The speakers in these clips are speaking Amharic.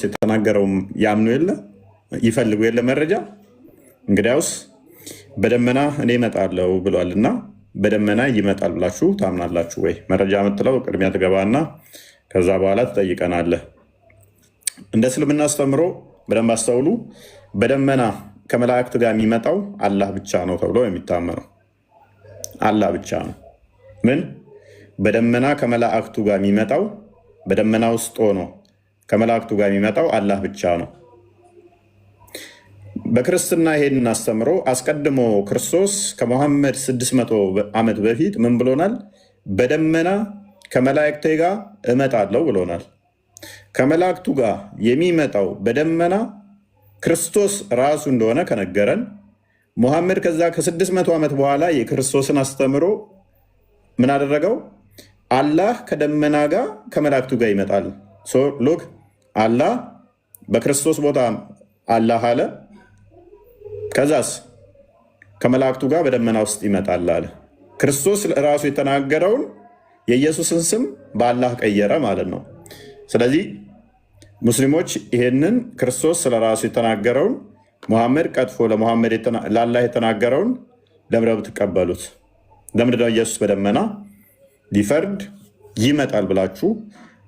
የተናገረውም ያምኑ የለ ይፈልጉ የለ መረጃ። እንግዲያውስ በደመና እኔ እመጣለሁ ብሏልና በደመና ይመጣል ብላችሁ ታምናላችሁ ወይ? መረጃ የምትለው ቅድሚያ ትገባና ከዛ በኋላ ትጠይቀናለህ። እንደ እስልምና አስተምሮ በደንብ አስተውሉ። በደመና ከመላእክት ጋር የሚመጣው አላህ ብቻ ነው ተብሎ የሚታመነው አላህ ብቻ ነው። ምን በደመና ከመላእክቱ ጋር የሚመጣው በደመና ውስጥ ሆኖ ከመላእክቱ ጋር የሚመጣው አላህ ብቻ ነው። በክርስትና ይሄንን አስተምሮ አስቀድሞ ክርስቶስ ከሙሐመድ 600 ዓመት በፊት ምን ብሎናል? በደመና ከመላእክቴ ጋር እመጣለሁ ብሎናል። ከመላእክቱ ጋር የሚመጣው በደመና ክርስቶስ ራሱ እንደሆነ ከነገረን ሙሐመድ ከዛ ከ600 ዓመት በኋላ የክርስቶስን አስተምሮ ምን አደረገው? አላህ ከደመና ጋር ከመላእክቱ ጋር ይመጣል። ሉክ አላህ በክርስቶስ ቦታ አላህ አለ። ከዛስ ከመላእክቱ ጋር በደመና ውስጥ ይመጣል አለ። ክርስቶስ ራሱ የተናገረውን የኢየሱስን ስም በአላህ ቀየረ ማለት ነው። ስለዚህ ሙስሊሞች ይሄንን ክርስቶስ ስለራሱ የተናገረውን ሙሐመድ ቀጥፎ ለአላህ የተናገረውን ለምንድነው ትቀበሉት? ለምንድነው ኢየሱስ በደመና ሊፈርድ ይመጣል ብላችሁ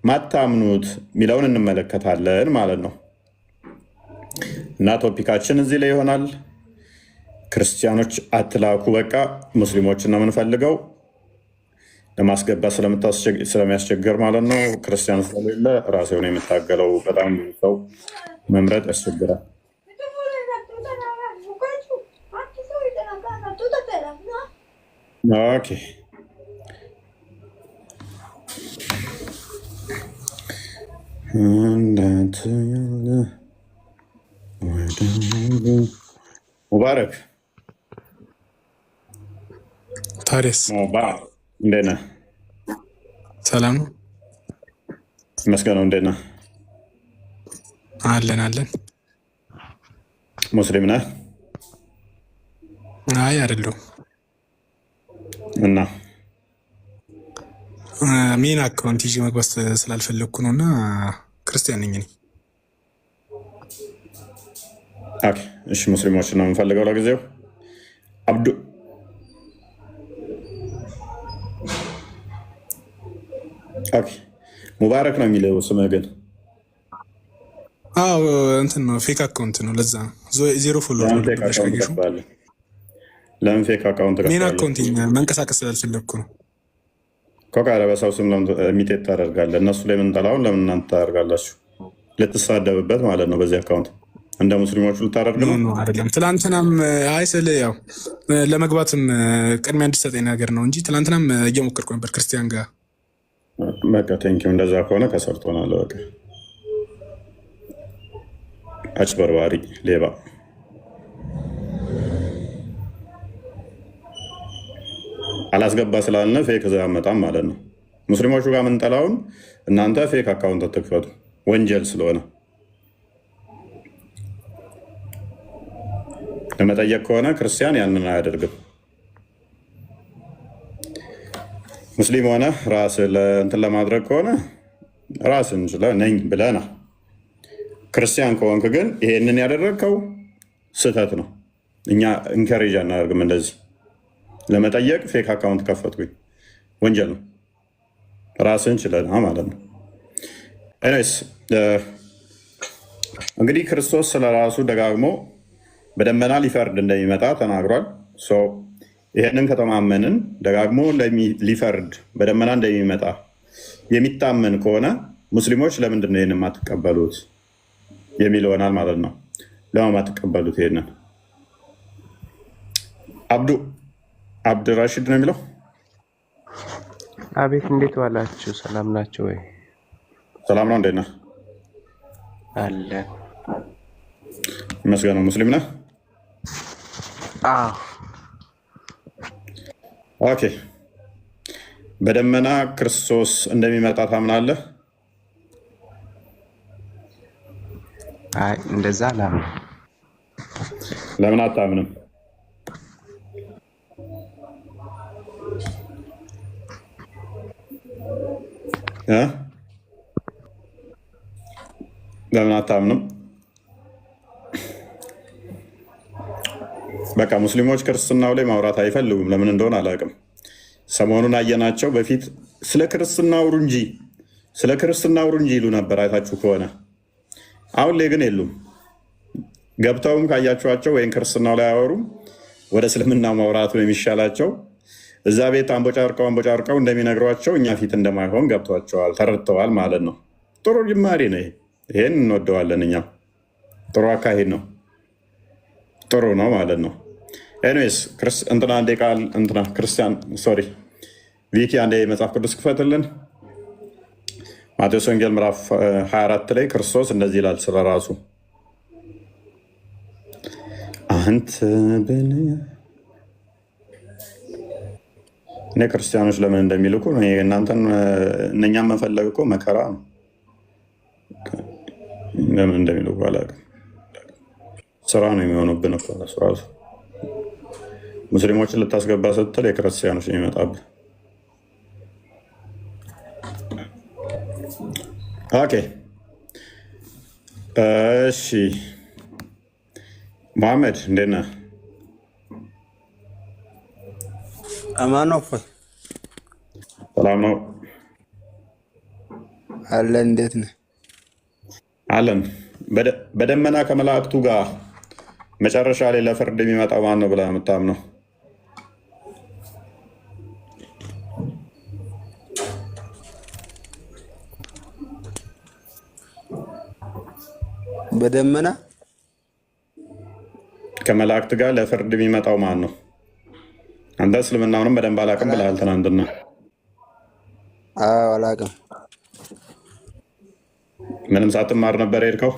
ማታምኑት የሚለውን እንመለከታለን ማለት ነው። እና ቶፒካችን እዚህ ላይ ይሆናል። ክርስቲያኖች አትላኩ፣ በቃ ሙስሊሞችን ነው የምንፈልገው። ለማስገባት ስለሚያስቸግር ማለት ነው። ክርስቲያን ስለሌለ ራሴ ሆነ የምታገለው በጣም ሰው መምረጥ ያስቸግራል። ኦኬ ሙባረክ ታዲያስ እንዴት ነህ? ሰላም ነው ይመስገነው። እንዴት ነህ? አለን አለን። ሙስሊም ነህ? አይ አይደለሁም። እና ሜን አካውንት ይዤ መግባት ስላልፈለግኩ ነው እና ክርስቲያን ነኝ እኔ። እሺ ሙስሊሞች ነው የምንፈልገው ለጊዜው። አብዱ ሙባረክ ነው የሚለው ስምህ ግን? አዎ እንትን ነው ፌክ አካውንት ነው። ለዛ ነው ዜሮ ፎሎወር ነው። ለምን ፌክ አካውንት ሜን አካውንት መንቀሳቀስ ስላልፈለግኩ ነው። ኮካለ በሰው ስም ሚጤት ታደርጋለህ። እነሱ ላይ ምንጠላውን ለምን እናንተ ታደርጋላችሁ? ልትሳደብበት ማለት ነው። በዚህ አካውንት እንደ ሙስሊሞቹ ልታደርግ ነው አይደለም። ትላንትናም አይስል ያው ለመግባትም ቅድሚያ እንድሰጠኝ ነገር ነው እንጂ ትላንትናም እየሞከርኩ ነበር ክርስቲያን ጋር። በቃ ቴንኪው። እንደዛ ከሆነ ከሰርቶናል። በቃ አጭበርባሪ ሌባ አላስገባ ስላልነ ፌክ እዛ ያመጣም ማለት ነው። ሙስሊሞቹ ጋር ምንጠላውን እናንተ ፌክ አካውንት አትክፈቱ፣ ወንጀል ስለሆነ። ለመጠየቅ ከሆነ ክርስቲያን ያንን አያደርግም። ሙስሊም ሆነ ራስ እንትን ለማድረግ ከሆነ ራስን ነኝ ብለና። ክርስቲያን ከሆንክ ግን ይሄንን ያደረግከው ስህተት ነው። እኛ ኢንከሬጅ አናደርግም እንደዚህ። ለመጠየቅ ፌክ አካውንት ከፈትኩኝ ወንጀል ነው። ራስን ችለና ማለት ነው። ኤኒዌይስ እንግዲህ ክርስቶስ ስለራሱ ደጋግሞ በደመና ሊፈርድ እንደሚመጣ ተናግሯል። ይህንን ከተማመንን ደጋግሞ ሊፈርድ በደመና እንደሚመጣ የሚታመን ከሆነ ሙስሊሞች ለምንድን ነው ይህን የማትቀበሉት የሚል ይሆናል ማለት ነው። ለምን የማትቀበሉት? ይሄንን አብድራሽድ ነው የሚለው። አቤት፣ እንዴት ዋላችሁ? ሰላም ናቸው ወይ? ሰላም ነው። እንዴት ነህ? አለ ይመስገነው። ሙስሊም ነህ? ኦኬ። በደመና ክርስቶስ እንደሚመጣ ታምናለህ? አይ እንደዛ አላምንም። ለምን አታምንም? ለምን አታምንም? በቃ ሙስሊሞች ክርስትናው ላይ ማውራት አይፈልጉም። ለምን እንደሆነ አላውቅም። ሰሞኑን አየናቸው። በፊት ስለ ክርስትና አውሩ እንጂ ይሉ ነበር፣ አይታችሁ ከሆነ። አሁን ላይ ግን የሉም። ገብተውም ካያችኋቸው ወይም ክርስትናው ላይ አያወሩም። ወደ እስልምና ማውራቱ ነው የሚሻላቸው። እዛ ቤት አንቦጫርቀው እንደሚነግሯቸው እኛ ፊት እንደማይሆን ገብቷቸዋል፣ ተረድተዋል ማለት ነው። ጥሩ ጅማሬ ነው። ይሄን እንወደዋለን እኛ። ጥሩ አካሄድ ነው። ጥሩ ነው ማለት ነው። ኤኒዌይስ እንትና አንዴ ቃል እንትና ክርስቲያን ሶሪ ቪኪ አንዴ መጽሐፍ ቅዱስ ክፈትልን። ማቴዎስ ወንጌል ምዕራፍ 24 ላይ ክርስቶስ እንደዚህ ይላል ስለ ራሱ አንተ በል እኔ ክርስቲያኖች ለምን እንደሚልኩ እናንተን እነኛም መፈለግ እኮ መከራ ነው። ለምን እንደሚልኩ አላውቅም። ስራ ነው የሚሆኑብን እኮ ራሱ ሙስሊሞችን ልታስገባ ስትል የክርስቲያኖች ነው የሚመጣብን። ኦኬ እሺ፣ መሐመድ እንዴት ነህ? አማን ነው። ሰላም ነው አለ። እንዴት ነህ? አለን። በደመና ከመላእክቱ ጋር መጨረሻ ላይ ለፍርድ የሚመጣው ማን ነው ብለህ የምታምነው? በደመና ከመላእክት ጋር ለፍርድ የሚመጣው ማን ነው? አንተ እስልምናውንም በደንብ አላውቅም ብለሃል ትናንትና። አላውቅም። ምንም ሳትማር ነበር የሄድከው?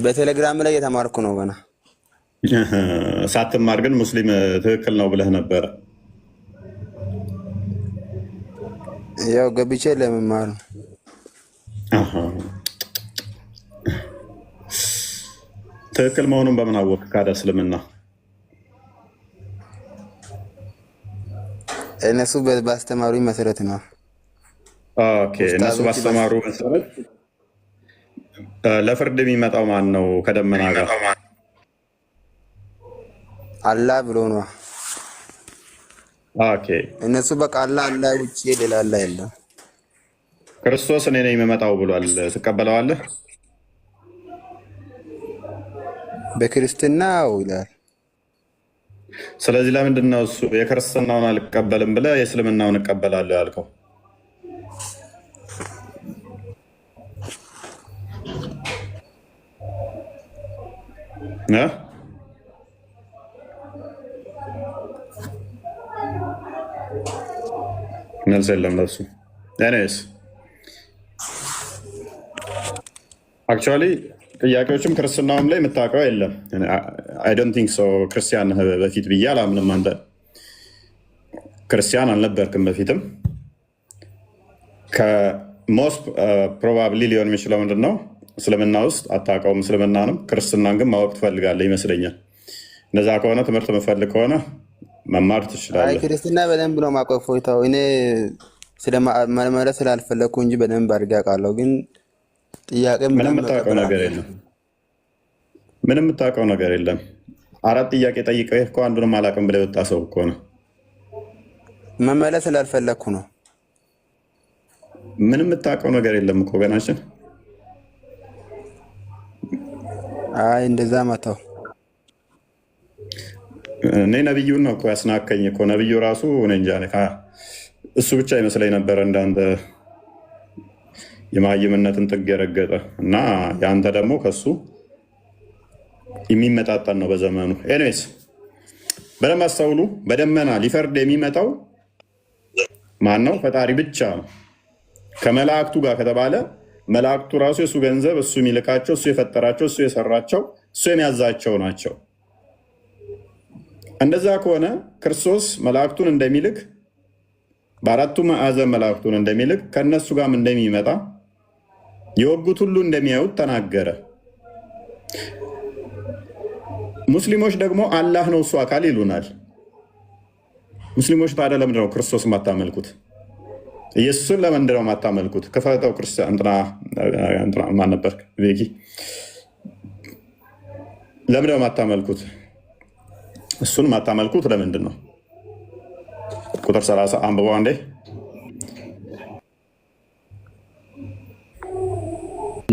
በቴሌግራም ላይ የተማርኩ ነው ገና። ሳትማር ግን ሙስሊም ትክክል ነው ብለህ ነበረ። ያው ገብቼ ለመማር ነው። ትክክል መሆኑን በምን አወቅህ? ካደ እስልምና እነሱ ባስተማሩ መሰረት ነው። እነሱ ባስተማሩ መሰረት ለፍርድ የሚመጣው ማን ነው? ከደመና ጋር አላህ ብሎ ነው። እነሱ በቃ አላህ ውጭ ሌላ አላህ የለም። ክርስቶስ እኔ ነኝ የምመጣው ብሏል። ትቀበለዋለህ? በክርስትናው ይላል። ስለዚህ ለምንድን ነው እሱ የክርስትናውን አልቀበልም ብለህ የእስልምናውን እቀበላለሁ ያልከው? መልስ የለም ለሱ። ኔስ አክቹዋሊ ጥያቄዎችም ክርስትናውም ላይ የምታውቀው የለም። አይ ዶንት ቲንክ ሶ ክርስቲያን በፊት ብዬ አላምንም። አንተ ክርስቲያን አልነበርክም በፊትም። ከሞስት ፕሮባብሊ ሊሆን የሚችለው ምንድን ነው እስልምና ውስጥ አታውቀውም። እስልምናንም ክርስትናን ግን ማወቅ ትፈልጋለህ ይመስለኛል። እንደዛ ከሆነ ትምህርት የምፈልግ ከሆነ መማር ትችላለህ። ክርስትና በደንብ ነው ማቆቅ ፎይታው። እኔ ስለመመለስ ስላልፈለግኩ እንጂ በደንብ አድርጌ አውቃለሁ። ግን ጥያቄ ምንም የምታውቀው ነገር የለም። ምንም የምታውቀው ነገር የለም። 4 ጥያቄ ጠይቀህ እኮ አንዱንም አላውቅም ብለህ የወጣ ሰው እኮ ነው። መመለስ ስላልፈለግኩ ነው። ምንም የምታውቀው ነገር የለም እኮ ገናችን። አይ እንደዛ መተው። እኔ ነብዩን ነው እኮ ያስናከኝ እኮ። ነብዩ ራሱ እኔ እንጃ እሱ ብቻ ይመስለኝ ነበረ እንዳንተ የማይምነትን ጥግ የረገጠ እና የአንተ ደግሞ ከሱ የሚመጣጠን ነው በዘመኑ። ኤኒዌይስ በደንብ አስተውሉ። በደመና ሊፈርድ የሚመጣው ማን ነው? ፈጣሪ ብቻ ነው። ከመላእክቱ ጋር ከተባለ መላእክቱ ራሱ የእሱ ገንዘብ፣ እሱ የሚልካቸው፣ እሱ የፈጠራቸው፣ እሱ የሰራቸው፣ እሱ የሚያዛቸው ናቸው። እንደዛ ከሆነ ክርስቶስ መላእክቱን እንደሚልክ በአራቱ ማዕዘን መላእክቱን እንደሚልክ ከእነሱ ጋርም እንደሚመጣ የወጉት ሁሉ እንደሚያዩት ተናገረ። ሙስሊሞች ደግሞ አላህ ነው እሱ አካል ይሉናል። ሙስሊሞች ታዲያ ለምንድን ነው ክርስቶስ የማታመልኩት? ኢየሱስን ለምንድን ነው የማታመልኩት? ክፈተው። ክርስቲያን እንትና ማን ነበር? ቤኪ ለምንድን ነው የማታመልኩት? እሱን የማታመልኩት ለምንድን ነው? ቁጥር 30 አንብበው አንዴ።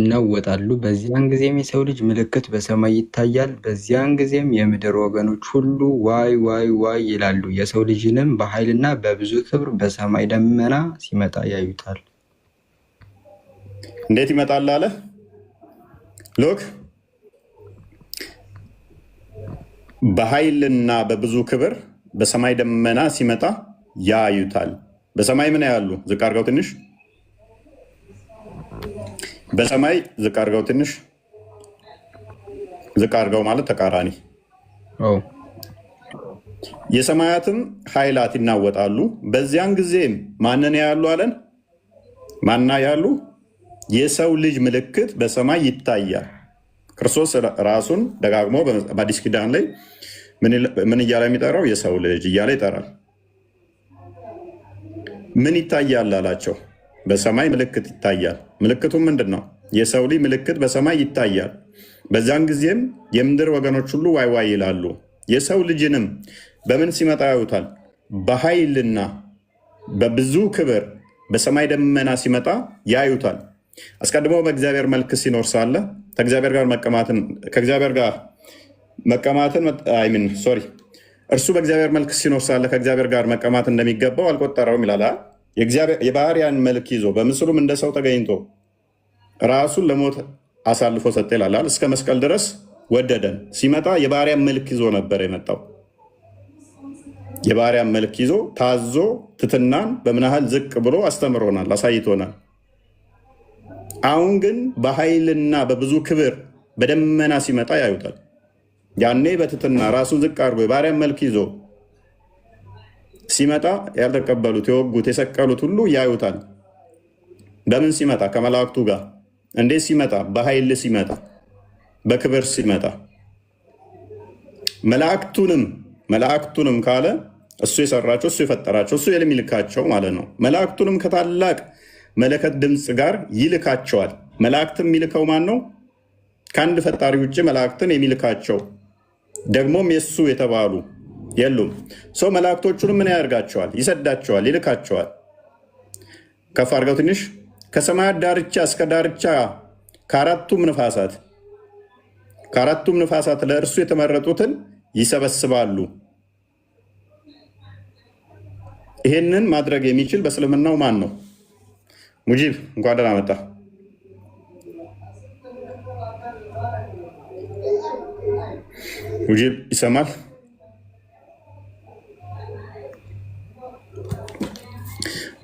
ይናወጣሉ። በዚያን ጊዜም የሰው ልጅ ምልክት በሰማይ ይታያል። በዚያን ጊዜም የምድር ወገኖች ሁሉ ዋይ ዋይ ዋይ ይላሉ። የሰው ልጅንም በኃይልና በብዙ ክብር በሰማይ ደመና ሲመጣ ያዩታል። እንዴት ይመጣል አለ? ሎክ በኃይልና በብዙ ክብር በሰማይ ደመና ሲመጣ ያዩታል። በሰማይ ምን ያሉ? ዝቅ አድርገው ትንሽ በሰማይ ዝቅ አድርገው ትንሽ ዝቅ አድርገው ማለት ተቃራኒ። የሰማያትም ኃይላት ይናወጣሉ። በዚያን ጊዜም ማንን ያሉ አለን? ማና ያሉ? የሰው ልጅ ምልክት በሰማይ ይታያል። ክርስቶስ ራሱን ደጋግሞ በአዲስ ኪዳን ላይ ምን እያለ የሚጠራው? የሰው ልጅ እያለ ይጠራል። ምን ይታያል አላቸው? በሰማይ ምልክት ይታያል። ምልክቱም ምንድን ነው? የሰው ልጅ ምልክት በሰማይ ይታያል። በዛን ጊዜም የምድር ወገኖች ሁሉ ዋይ ዋይ ይላሉ። የሰው ልጅንም በምን ሲመጣ ያዩታል? በኃይልና በብዙ ክብር በሰማይ ደመና ሲመጣ ያዩታል። አስቀድሞ በእግዚአብሔር መልክ ሲኖር ሳለ ከእግዚአብሔር ጋር መቀማትን እርሱ በእግዚአብሔር መልክ ሲኖር ሳለ ከእግዚአብሔር ጋር መቀማት እንደሚገባው አልቆጠረውም ይላል። የባህሪያን መልክ ይዞ በምስሉም እንደ ሰው ተገኝቶ ራሱን ለሞት አሳልፎ ሰጠ ይላል። እስከ መስቀል ድረስ ወደደን። ሲመጣ የባህሪያን መልክ ይዞ ነበር የመጣው። የባህሪያን መልክ ይዞ ታዞ ትትናን በምን ያህል ዝቅ ብሎ አስተምሮናል፣ አሳይቶናል። አሁን ግን በኃይልና በብዙ ክብር በደመና ሲመጣ ያዩታል። ያኔ በትትና ራሱን ዝቅ አድርጎ የባህሪያን መልክ ይዞ ሲመጣ ያልተቀበሉት፣ የወጉት፣ የሰቀሉት ሁሉ ያዩታል። በምን ሲመጣ? ከመላእክቱ ጋር። እንዴት ሲመጣ? በኃይል ሲመጣ፣ በክብር ሲመጣ። መላእክቱንም ካለ እሱ የሰራቸው፣ እሱ የፈጠራቸው፣ እሱ የሚልካቸው ማለት ነው። መላእክቱንም ከታላቅ መለከት ድምፅ ጋር ይልካቸዋል። መላእክትን የሚልከው ማን ነው? ከአንድ ፈጣሪ ውጭ መላእክትን የሚልካቸው ደግሞም የእሱ የተባሉ የሉም። ሰው መላእክቶቹንም ምን ያደርጋቸዋል? ይሰዳቸዋል፣ ይልካቸዋል። ከፍ አድርገው ትንሽ። ከሰማያት ዳርቻ እስከ ዳርቻ ከአራቱም ንፋሳት ለእርሱ የተመረጡትን ይሰበስባሉ። ይሄንን ማድረግ የሚችል በእስልምናው ማን ነው? ሙጂብ እንኳን ደህና መጣ። ሙጂብ ይሰማል?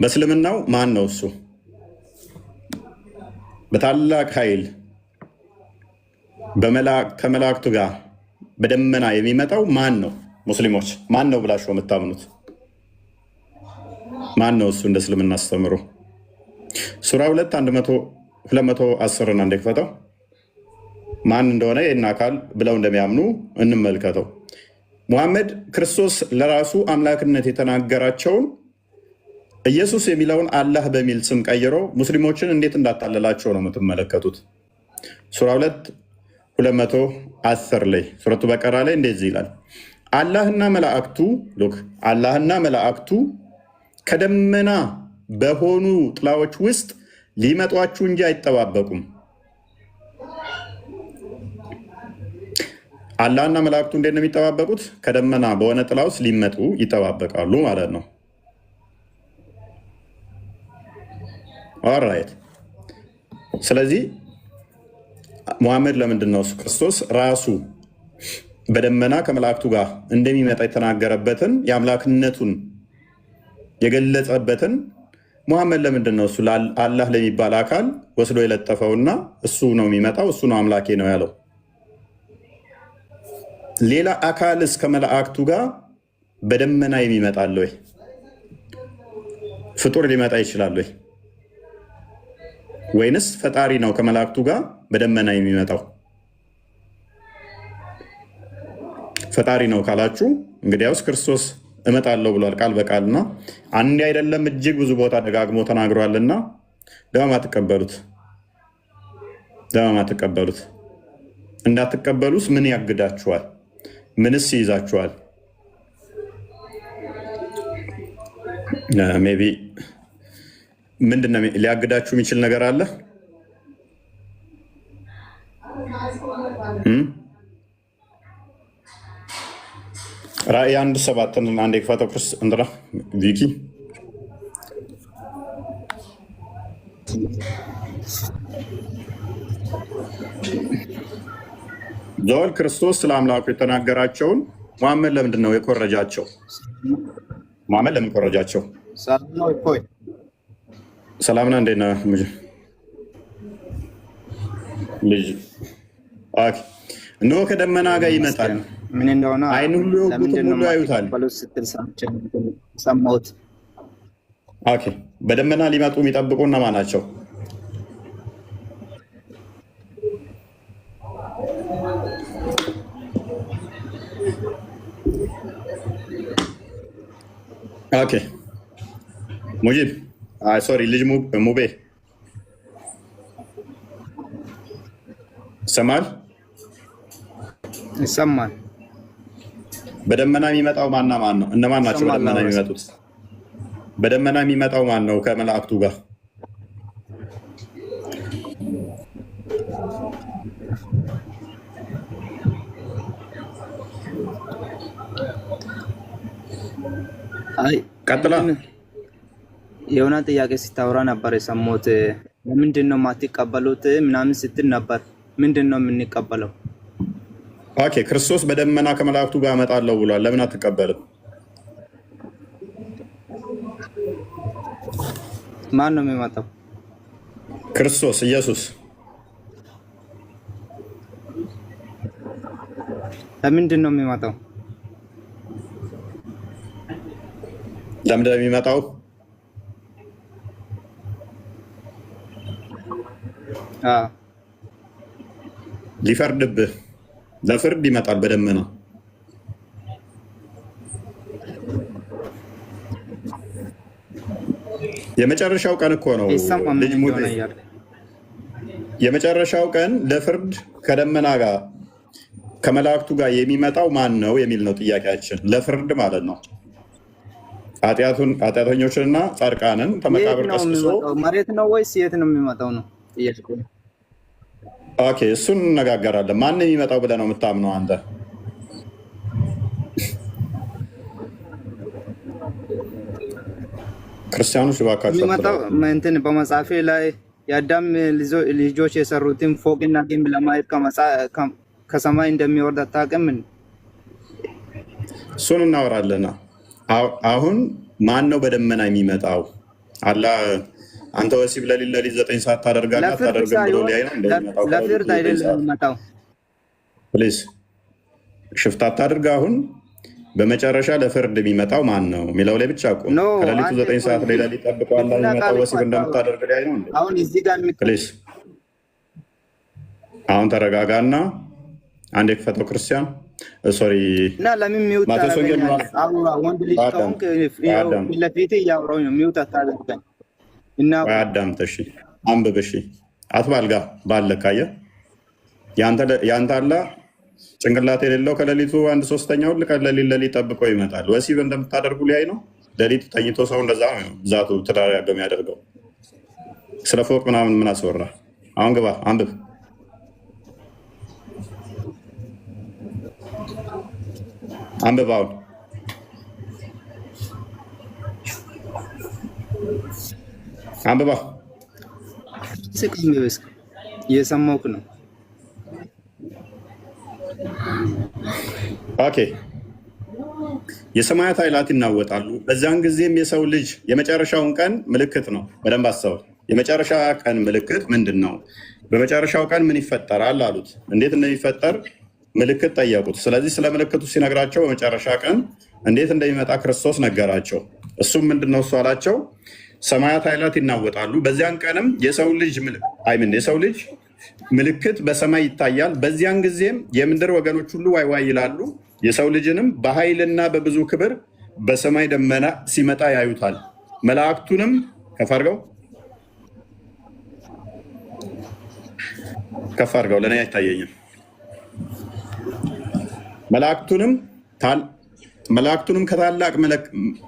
በእስልምናው ማን ነው እሱ? በታላቅ ኃይል ከመላእክቱ ጋር በደመና የሚመጣው ማን ነው? ሙስሊሞች ማን ነው ብላችሁ የምታምኑት ማን ነው እሱ? እንደ እስልምና አስተምሮ ሱራ 2:210 አንዴ ክፈተው። ማን እንደሆነ ይህን አካል ብለው እንደሚያምኑ እንመልከተው። ሙሐመድ ክርስቶስ ለራሱ አምላክነት የተናገራቸውን ኢየሱስ የሚለውን አላህ በሚል ስም ቀይሮ ሙስሊሞችን እንዴት እንዳታለላቸው ነው የምትመለከቱት። ሱራ 2:210 ላይ ሱረቱ በቀራ ላይ እንደዚህ ይላል፣ አላህና መላእክቱ ከደመና በሆኑ ጥላዎች ውስጥ ሊመጧችሁ እንጂ አይጠባበቁም። አላህና መላእክቱ እንዴት ነው የሚጠባበቁት? ከደመና በሆነ ጥላ ውስጥ ሊመጡ ይጠባበቃሉ ማለት ነው። ኦራይት። ስለዚህ ሙሐመድ ለምንድን ነው ክርስቶስ ራሱ በደመና ከመላእክቱ ጋር እንደሚመጣ የተናገረበትን የአምላክነቱን የገለጸበትን ሙሐመድ ለምንድን ነው እሱ አላህ ለሚባል አካል ወስዶ የለጠፈውና እሱ ነው የሚመጣው እሱ ነው አምላኬ ነው ያለው? ሌላ አካልስ ከመላእክቱ ጋር በደመና የሚመጣል ወይ? ፍጡር ሊመጣ ይችላል ወይ? ወይንስ ፈጣሪ ነው ከመላእክቱ ጋር በደመና የሚመጣው? ፈጣሪ ነው ካላችሁ እንግዲያውስ ክርስቶስ እመጣለሁ ብሏል ቃል በቃልና አንድ አይደለም እጅግ ብዙ ቦታ ደጋግሞ ተናግሯልና ለማትቀበሉት እንዳትቀበሉስ ምን ያግዳችኋል? ምንስ ይይዛችኋል? ሜይ ቢ ምንድነው ሊያግዳችሁ የሚችል ነገር አለ? ራእይ 1:7 አንድ የክፋተው ክርስ እንድራ ቪኪ ዘወል ክርስቶስ ስለ አምላኩ የተናገራቸውን መሐመድ ለምንድን ነው የኮረጃቸው? መሐመድ ለምን ኮረጃቸው? ሰላም ነህ? እንዴት ነህ ልጅ? እነሆ ከደመና ጋር ይመጣል፣ ምን እንደሆነ ዓይን ሁሉ የወጉትም ሁሉ ያዩታል። ሰማሁት። በደመና ሊመጡ የሚጠብቁ እነማን ናቸው? ሙጂብ ሶሪ፣ ልጅ ሙቤ ይሰማል። በደመና የሚመጣው ማና ማን ነው? እነማን ናቸው በደመና የሚመጡት? በደመና የሚመጣው ማን ነው ከመላእክቱ ጋር? ቀጥላ የሆነ ጥያቄ ሲታወራ ነበር የሰማሁት። ለምንድን ነው የማትቀበሉት ምናምን ስትል ነበር። ምንድን ነው የምንቀበለው? ክርስቶስ በደመና ከመላእክቱ ጋር እመጣለሁ ብሏል። ለምን አትቀበልም? ማን ነው የሚመጣው? ክርስቶስ ኢየሱስ። ለምንድን ነው የሚመጣው? ለምንድን ነው የሚመጣው? ሊፈርድብህ፣ ለፍርድ ይመጣል በደመና። የመጨረሻው ቀን እኮ ነው ልጅ ሙድ፣ የመጨረሻው ቀን ለፍርድ ከደመና ጋር ከመላእክቱ ጋር የሚመጣው ማን ነው የሚል ነው ጥያቄያችን። ለፍርድ ማለት ነው። ኃጢአተኞችንና ጻድቃንን ከመቃብር ቀስቅሶ መሬት ነው ወይስ የት ነው የሚመጣው ነው? እሱን እንነጋገራለን። ማን የሚመጣው ብለህ ነው የምታምነው አንተ? ክርስቲያኖች እባካችሁ የሚመጣው እንትን በመጽሐፌ ላይ የአዳም ልጆች የሰሩትን ፎቅና ግንብ ለማየት ከሰማይ እንደሚወርድ አታውቅም? እሱን እናወራለና አሁን ማን ነው በደመና የሚመጣው? አንተ ወሲብ ለሊት 9 ሰዓት ታደርጋለህ አታደርግም ብሎ ሊያይ ነው እንደሚመጣው? ለፍርድ አይደለም የሚመጣው። ፕሊዝ ሽፍት አታድርግ። አሁን በመጨረሻ ለፍርድ የሚመጣው ማን ነው የሚለው ላይ ብቻ ቁም። ከሌሊቱ 9 ሰዓት ላይ ሌሊት ጠብቀዋል የሚመጣው ወሲብ እንደምታደርግ ሊያይ ነው እንዴ? አሁን እዚህ ጋር ፕሊዝ አሁን ተረጋጋና አንድ የክፈተው ክርስቲያን ሶሪ እና ለምን ሚውት ታደርገኛለህ? ወንድ ልጅ ከሆንክ ፊት ለፊት እያወራሁኝ ነው። ሚውት አታደርገኝ እና አዳምጥ። እሺ አንብብ። እሺ አትባልጋ ባለህ ካየህ ያንተ አላ ጭንቅላት የሌለው ከሌሊቱ 1/3 ልቀን ሌሊት ጠብቆ ይመጣል። ወሲብ እንደምታደርጉ ሊያይ ነው። ሌሊት ተኝቶ ሰው እንደዛ ነው ብዛቱ ትዳር ያገም ያደርገው። ስለ ፎቅ ምናምን ምን አስወራ? አሁን ግባ አንብብ። አንብብ አሁን አንብባ። እየሰማሁህ ነው። የሰማያት ኃይላት ይናወጣሉ፣ በዚያን ጊዜም የሰው ልጅ የመጨረሻውን ቀን ምልክት ነው። በደንብ አስተውል። የመጨረሻ ቀን ምልክት ምንድን ነው? በመጨረሻው ቀን ምን ይፈጠራል አሉት። እንዴት እንደሚፈጠር ምልክት ጠየቁት። ስለዚህ ስለ ምልክቱ ሲነግራቸው በመጨረሻ ቀን እንዴት እንደሚመጣ ክርስቶስ ነገራቸው። እሱም ምንድን ነው እሱ አላቸው፣ ሰማያት ኃይላት ይናወጣሉ፣ በዚያን ቀንም የሰው ልጅ ምልክት በሰማይ ይታያል። በዚያን ጊዜም የምድር ወገኖች ሁሉ ዋይ ዋይ ይላሉ። የሰው ልጅንም በኃይልና በብዙ ክብር በሰማይ ደመና ሲመጣ ያዩታል። መላእክቱንም ከፍ አድርገው ለእኔ አይታየኝም። መላእክቱንም ከታላቅ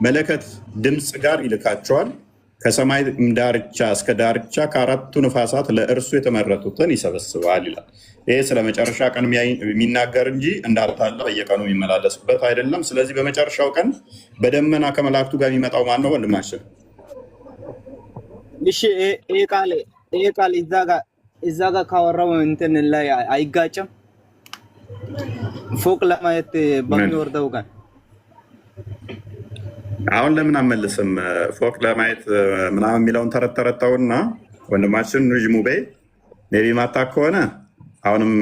መለከት ድምፅ ጋር ይልካቸዋል። ከሰማይ ዳርቻ እስከ ዳርቻ ከአራቱ ነፋሳት ለእርሱ የተመረጡትን ይሰበስባል ይላል። ይሄ ስለ መጨረሻ ቀን የሚናገር እንጂ እንዳልታለ በየቀኑ የሚመላለስበት አይደለም። ስለዚህ በመጨረሻው ቀን በደመና ከመላእክቱ ጋር የሚመጣው ማን ነው? ወንድማችን እሺ፣ ይሄ ቃል እዛ ጋር ካወራው እንትን ላይ አይጋጭም? ፎቅ ለማየት በሚወርደው ቀን አሁን ለምን አመልስም? ፎቅ ለማየት ምናምን የሚለውን ተረተረተውና ወንድማችን ኑጅሙ በይ ሜቢ ማታ ከሆነ አሁንም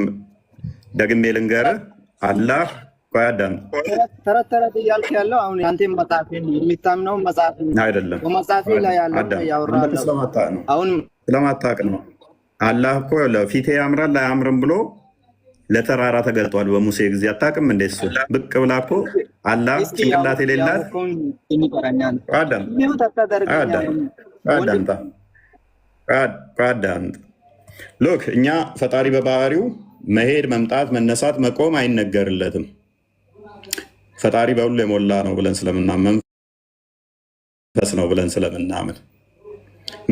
ደግሜ ልንገርህ። አላህ ቆያዳን ተረት እያልክ ያለው አሁን አንተ መጽሐፍ የሚታምነው መጽሐፍ አይደለም፣ በመጽሐፍ ላይ ያለው ያወራል። አሁን ስለማታውቅ ነው። አላህ እኮ ለፊቴ ያምራል አያምርም ብሎ ለተራራ ተገልጧል በሙሴ ጊዜ። አታውቅም እንዴ? እሱ ብቅ ብላ እኮ አላህ ጭንቅላት የሌላት ሎክ እኛ ፈጣሪ በባህሪው መሄድ፣ መምጣት፣ መነሳት፣ መቆም አይነገርለትም። ፈጣሪ በሁሉ የሞላ ነው ብለን ስለምናምን መንፈስ ነው ብለን ስለምናምን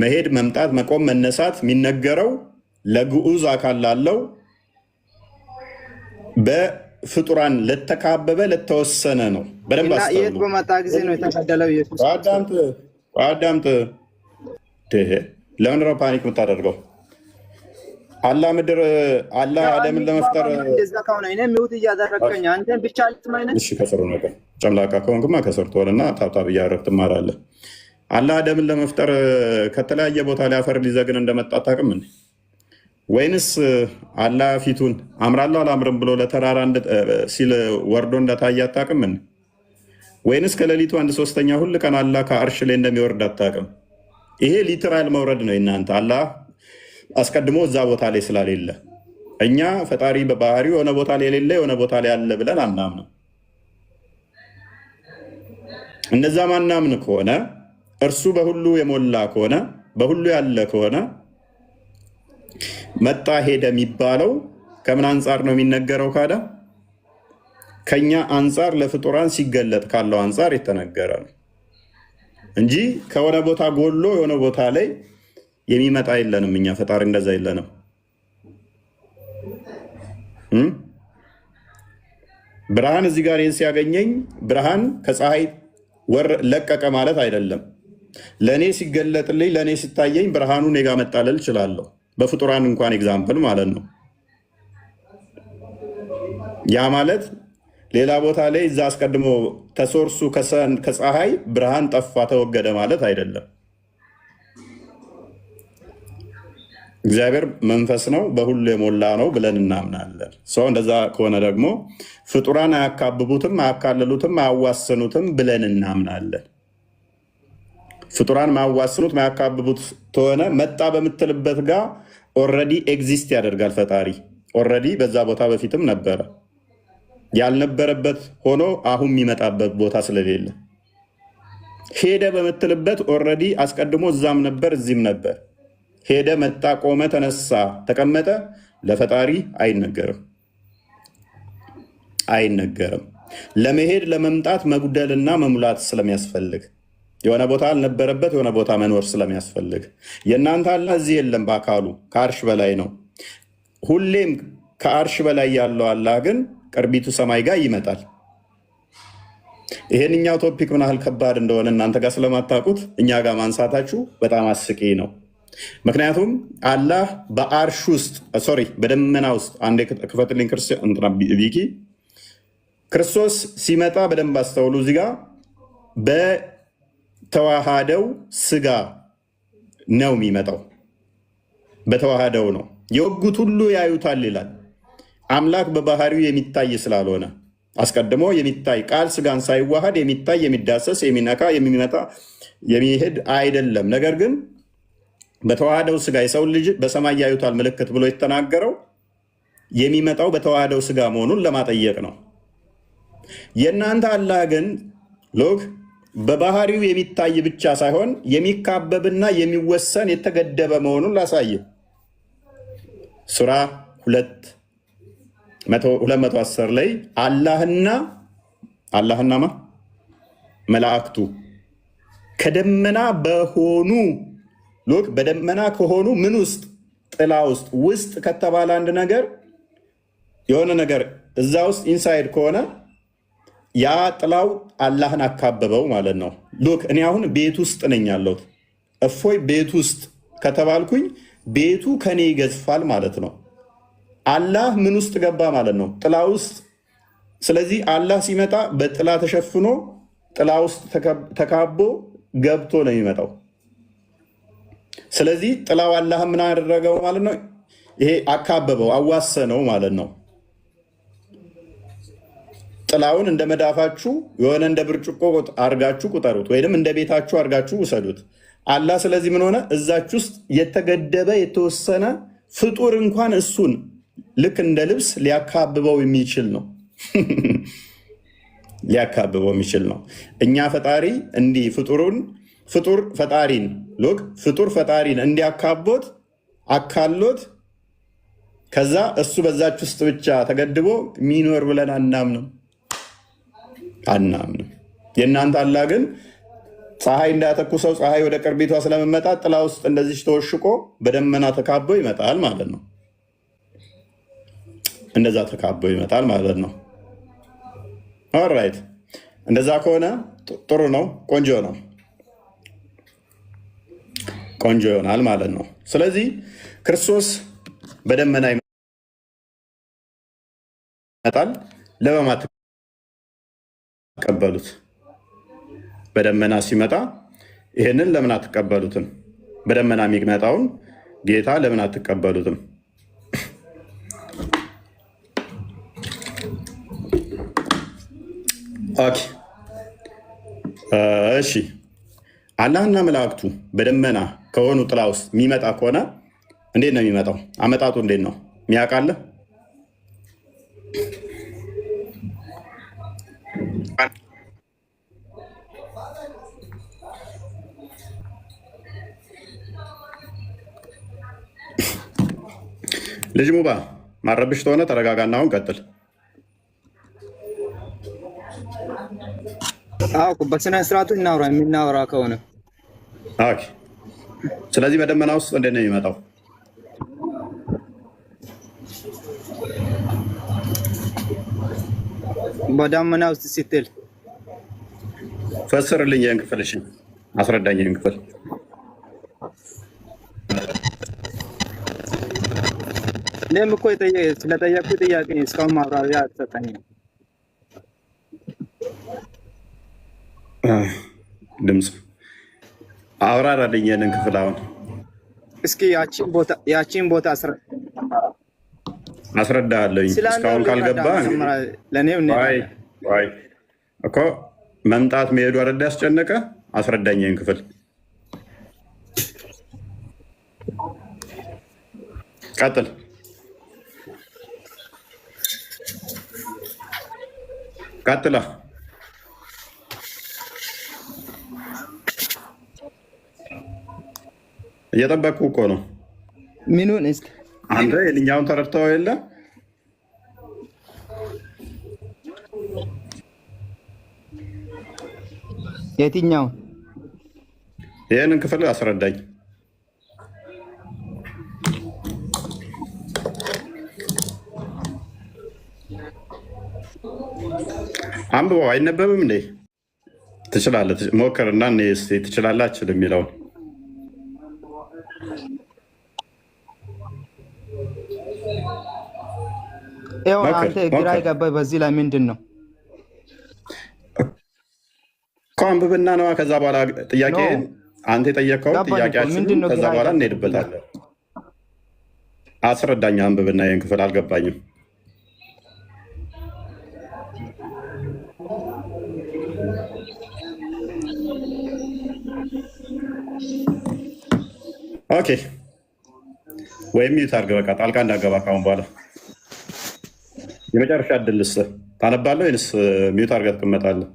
መሄድ፣ መምጣት፣ መቆም፣ መነሳት የሚነገረው ለግዑዝ አካል ላለው በፍጡራን ለተካበበ ለተወሰነ ነው። በደንብ የት በመጣ ጊዜ ነው የተገደለው ኢየሱስ? አዳምጥ። ለምን ነው ፓኒክ የምታደርገው? አላህ አደምን ለመፍጠር እንደዛ ከሆነ እኔ ሚውት እያደረገኝ አንተን ብቻ ልትማይነት። እሺ ከስሩ ነገር ጨምላቃ ከሆንክማ ከስር ትሆንና ታብታብ እያደረግ ትማራለህ። አላህ አደምን ለመፍጠር ከተለያየ ቦታ ላይ አፈር ሊዘግን እንደመጣ አታውቅም እንዴ? ወይንስ አላህ ፊቱን አምራለሁ አላምርም ብሎ ለተራራ ሲል ወርዶ እንደታየ አታውቅም እንዴ? ወይንስ ከሌሊቱ 1/3 ሁል ቀን አላህ ከአርሽ ላይ እንደሚወርድ አታውቅም? ይሄ ሊትራል መውረድ ነው እናንተ። አላህ አስቀድሞ እዛ ቦታ ላይ ስላሌለ እኛ ፈጣሪ በባህሪው የሆነ ቦታ ላይ የሌለ የሆነ ቦታ ላይ ያለ ብለን አናምነው። እነዛ ማናምን ከሆነ እርሱ በሁሉ የሞላ ከሆነ በሁሉ ያለ ከሆነ መጣ ሄደ የሚባለው ከምን አንጻር ነው የሚነገረው? ካዳ ከኛ አንጻር ለፍጡራን ሲገለጥ ካለው አንጻር የተነገረ ነው እንጂ ከሆነ ቦታ ጎሎ የሆነ ቦታ ላይ የሚመጣ የለንም። እኛ ፈጣሪ እንደዛ የለንም። ብርሃን እዚህ ጋር ሲያገኘኝ ብርሃን ከፀሐይ ለቀቀ ማለት አይደለም። ለእኔ ሲገለጥልኝ ለእኔ ሲታየኝ ብርሃኑ እኔ ጋ መጣለል እችላለሁ። በፍጡራን እንኳን ኤግዛምፕል ማለት ነው። ያ ማለት ሌላ ቦታ ላይ እዛ አስቀድሞ ተሶርሱ ከፀሐይ ብርሃን ጠፋ ተወገደ ማለት አይደለም። እግዚአብሔር መንፈስ ነው፣ በሁሉ የሞላ ነው ብለን እናምናለን። ሰው እንደዛ ከሆነ ደግሞ ፍጡራን አያካብቡትም፣ አያካልሉትም፣ አያዋስኑትም ብለን እናምናለን። ፍጡራን ማያዋስኑት ማያካብቡት ከሆነ መጣ በምትልበት ጋር ኦልሬዲ ኤግዚስት ያደርጋል ፈጣሪ። ኦልሬዲ በዛ ቦታ በፊትም ነበረ። ያልነበረበት ሆኖ አሁን የሚመጣበት ቦታ ስለሌለ ሄደ በምትልበት ኦልሬዲ አስቀድሞ እዛም ነበር እዚህም ነበር። ሄደ፣ መጣ፣ ቆመ፣ ተነሳ፣ ተቀመጠ ለፈጣሪ አይነገርም። ለመሄድ ለመምጣት መጉደልና መሙላት ስለሚያስፈልግ የሆነ ቦታ አልነበረበት የሆነ ቦታ መኖር ስለሚያስፈልግ የእናንተ አላህ እዚህ የለም፣ በአካሉ ከአርሽ በላይ ነው። ሁሌም ከአርሽ በላይ ያለው አላህ ግን ቅርቢቱ ሰማይ ጋር ይመጣል። ይሄንኛው ቶፒክ ምን ያህል ከባድ እንደሆነ እናንተ ጋር ስለማታውቁት እኛ ጋር ማንሳታችሁ በጣም አስቂ ነው። ምክንያቱም አላህ በአርሽ ውስጥ በደመና ውስጥ አንዴ ክፈትልኝ ቪኪ ክርስቶስ ሲመጣ በደንብ አስተውሉ። እዚህ ጋር በተዋሃደው ስጋ ነው የሚመጣው። በተዋሃደው ነው። የወጉት ሁሉ ያዩታል ይላል። አምላክ በባህሪው የሚታይ ስላልሆነ አስቀድሞ የሚታይ ቃል ስጋን ሳይዋሃድ የሚታይ የሚዳሰስ የሚነካ የሚመጣ የሚሄድ አይደለም። ነገር ግን በተዋሃደው ስጋ የሰው ልጅ በሰማይ ያዩታል ምልክት ብሎ የተናገረው የሚመጣው በተዋሃደው ስጋ መሆኑን ለማጠየቅ ነው። የእናንተ አላህ ግን ሎግ በባህሪው የሚታይ ብቻ ሳይሆን የሚካበብና የሚወሰን የተገደበ መሆኑን ላሳየ። ሱራ 210 ላይ አላህና መላእክቱ ከደመና በሆኑ ሎክ በደመና ከሆኑ ምን ውስጥ ጥላ ውስጥ ከተባለ አንድ ነገር የሆነ ነገር እዛ ውስጥ ኢንሳይድ ከሆነ ያ ጥላው አላህን አካበበው ማለት ነው። ሎክ እኔ አሁን ቤት ውስጥ ነኝ ያለሁት። እፎይ ቤት ውስጥ ከተባልኩኝ ቤቱ ከኔ ይገዝፋል ማለት ነው። አላህ ምን ውስጥ ገባ ማለት ነው? ጥላ ውስጥ። ስለዚህ አላህ ሲመጣ በጥላ ተሸፍኖ ጥላ ውስጥ ተካቦ ገብቶ ነው የሚመጣው። ስለዚህ ጥላው አላህ ምን አደረገው ማለት ነው? ይሄ አካበበው፣ አዋሰነው ማለት ነው። ጥላውን እንደ መዳፋችሁ የሆነ እንደ ብርጭቆ አርጋችሁ ቁጠሩት፣ ወይም እንደ ቤታችሁ አርጋችሁ ውሰዱት። አላህ ስለዚህ ምን ሆነ? እዛች ውስጥ የተገደበ የተወሰነ ፍጡር እንኳን እሱን ልክ እንደ ልብስ ሊያካብበው የሚችል ነው። ሊያካብበው የሚችል ነው። እኛ ፈጣሪ እንዲህ ፍጡር ፈጣሪን እንዲያካቦት አካሎት ከዛ እሱ በዛች ውስጥ ብቻ ተገድቦ ሚኖር ብለን አናምንም። የእናንተ አላህ ግን ፀሐይ እንዳያተኩሰው ፀሐይ ወደ ቅርቢቷ ስለመመጣ ጥላ ውስጥ እንደዚህ ተወሽቆ በደመና ተካቦ ይመጣል ማለት ነው። እንደዛ ተካቦ ይመጣል ማለት ነው። ኦልራይት፣ እንደዛ ከሆነ ጥሩ ነው፣ ቆንጆ ይሆናል ማለት ነው። ስለዚህ ክርስቶስ በደመና ይመጣል። ለማን አትቀበሉት? በደመና ሲመጣ ይሄንን ለምን አትቀበሉትም? በደመና የሚመጣውን ጌታ ለምን አትቀበሉትም? ኦኬ እሺ። አላህና መላእክቱ በደመና ከሆኑ ጥላ ውስጥ የሚመጣ ከሆነ እንዴት ነው የሚመጣው? አመጣጡ እንዴት ነው የሚያውቃለ? ልጅ ሙባ ማረብሽ ተሆነ ተረጋጋና አሁን ቀጥል። በስነ ስርዓቱ እናውራ፣ የምናወራ ከሆነ ኦኬ። ስለዚህ በደመና ውስጥ እንዴት ነው የሚመጣው? በደመና ውስጥ ስትል ፈስርልኝ፣ ይህን ክፍል እሺ፣ አስረዳኝ ይህን ክፍል። እኔም እኮ ስለጠየቅኩ ጥያቄ እስካሁን ማብራሪያ አልሰጠኝም። ድምፅ አብራራልኝ ይህንን ክፍል አሁን እስኪ ያቺን ቦታ አስረዳለኝ። እስካሁን ካልገባ እኮ መምጣት መሄዱ አረዳ ያስጨነቀ አስረዳኝ ይህን ክፍል። ቀጥል። ቀጥላ እየጠበቅኩ እኮ ነው። ምኑን እስኪ አንተ የልኛውን ተረድተው የለ? የትኛውን? ይህንን ክፍል አስረዳኝ። አንብበው። አይነበብም እንዴ? ትችላለህ። ሞክርና ትችላለህ አችልም የሚለውን አንተ ግራ የገባኝ በዚህ ላይ ምንድን ነው እኮ አንብብና ነዋ። ከዛ በኋላ ጥያቄ አንተ የጠየቀውን ጥያቄያችን ከዛ በኋላ እንሄድበታለን። አስረዳኝ። አንብብና ይህን ክፍል አልገባኝም። ኦኬ፣ ወይም ሚዩት አድርገህ በቃ ጣልቃ እንዳገባ ካሁን በኋላ የመጨረሻ እድል ልስጥህ። ታነባለህ ወይንስ ሚዩት አድርገህ ትቀመጣለህ?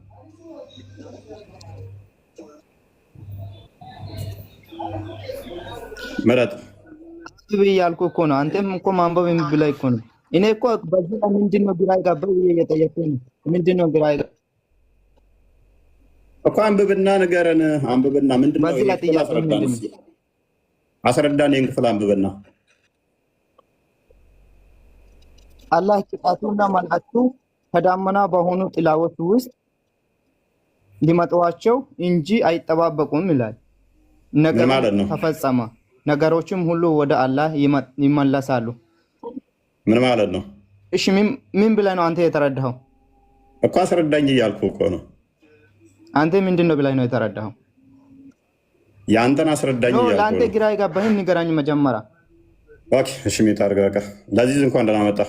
ምረጥ እያልኩ እኮ ነው። አንተም እኮ ማንበብ የሚብላይ እኮ ነው። እኔ እኮ በዚህ ላይ ምንድን ነው ግራ የገባኝ እየጠየኩህ ነው። ምንድን ነው ግራ የገባኝ እኮ? አንብብና ንገረን። አንብብና ምንድን ነው በዚህ ላይ ጥያቄ ምንድን ነው? አስረዳን። ይህን ክፍል አንብብና አላህ ቅጣቱና መላእክቱ ከዳመና በሆኑ ጥላዎች ውስጥ ሊመጧቸው እንጂ አይጠባበቁም ይላል። ነገር ተፈጸመ፣ ነገሮችም ሁሉ ወደ አላህ ይመለሳሉ። ምን ማለት ነው? እሺ ምን ብለህ ነው አንተ የተረዳኸው? እኮ አስረዳኝ እያልኩ እኮ ነው። አንተ ምንድን ነው ብለህ ነው የተረዳኸው? የአንተን አስረዳኝ እያልኩ ነው። ለአንተ ግራ የገባህን ንገረኝ መጀመሪያ። ኦኬ እሺ፣ ሚታ አድርጋ ለዚህ እንኳን ደህና መጣ።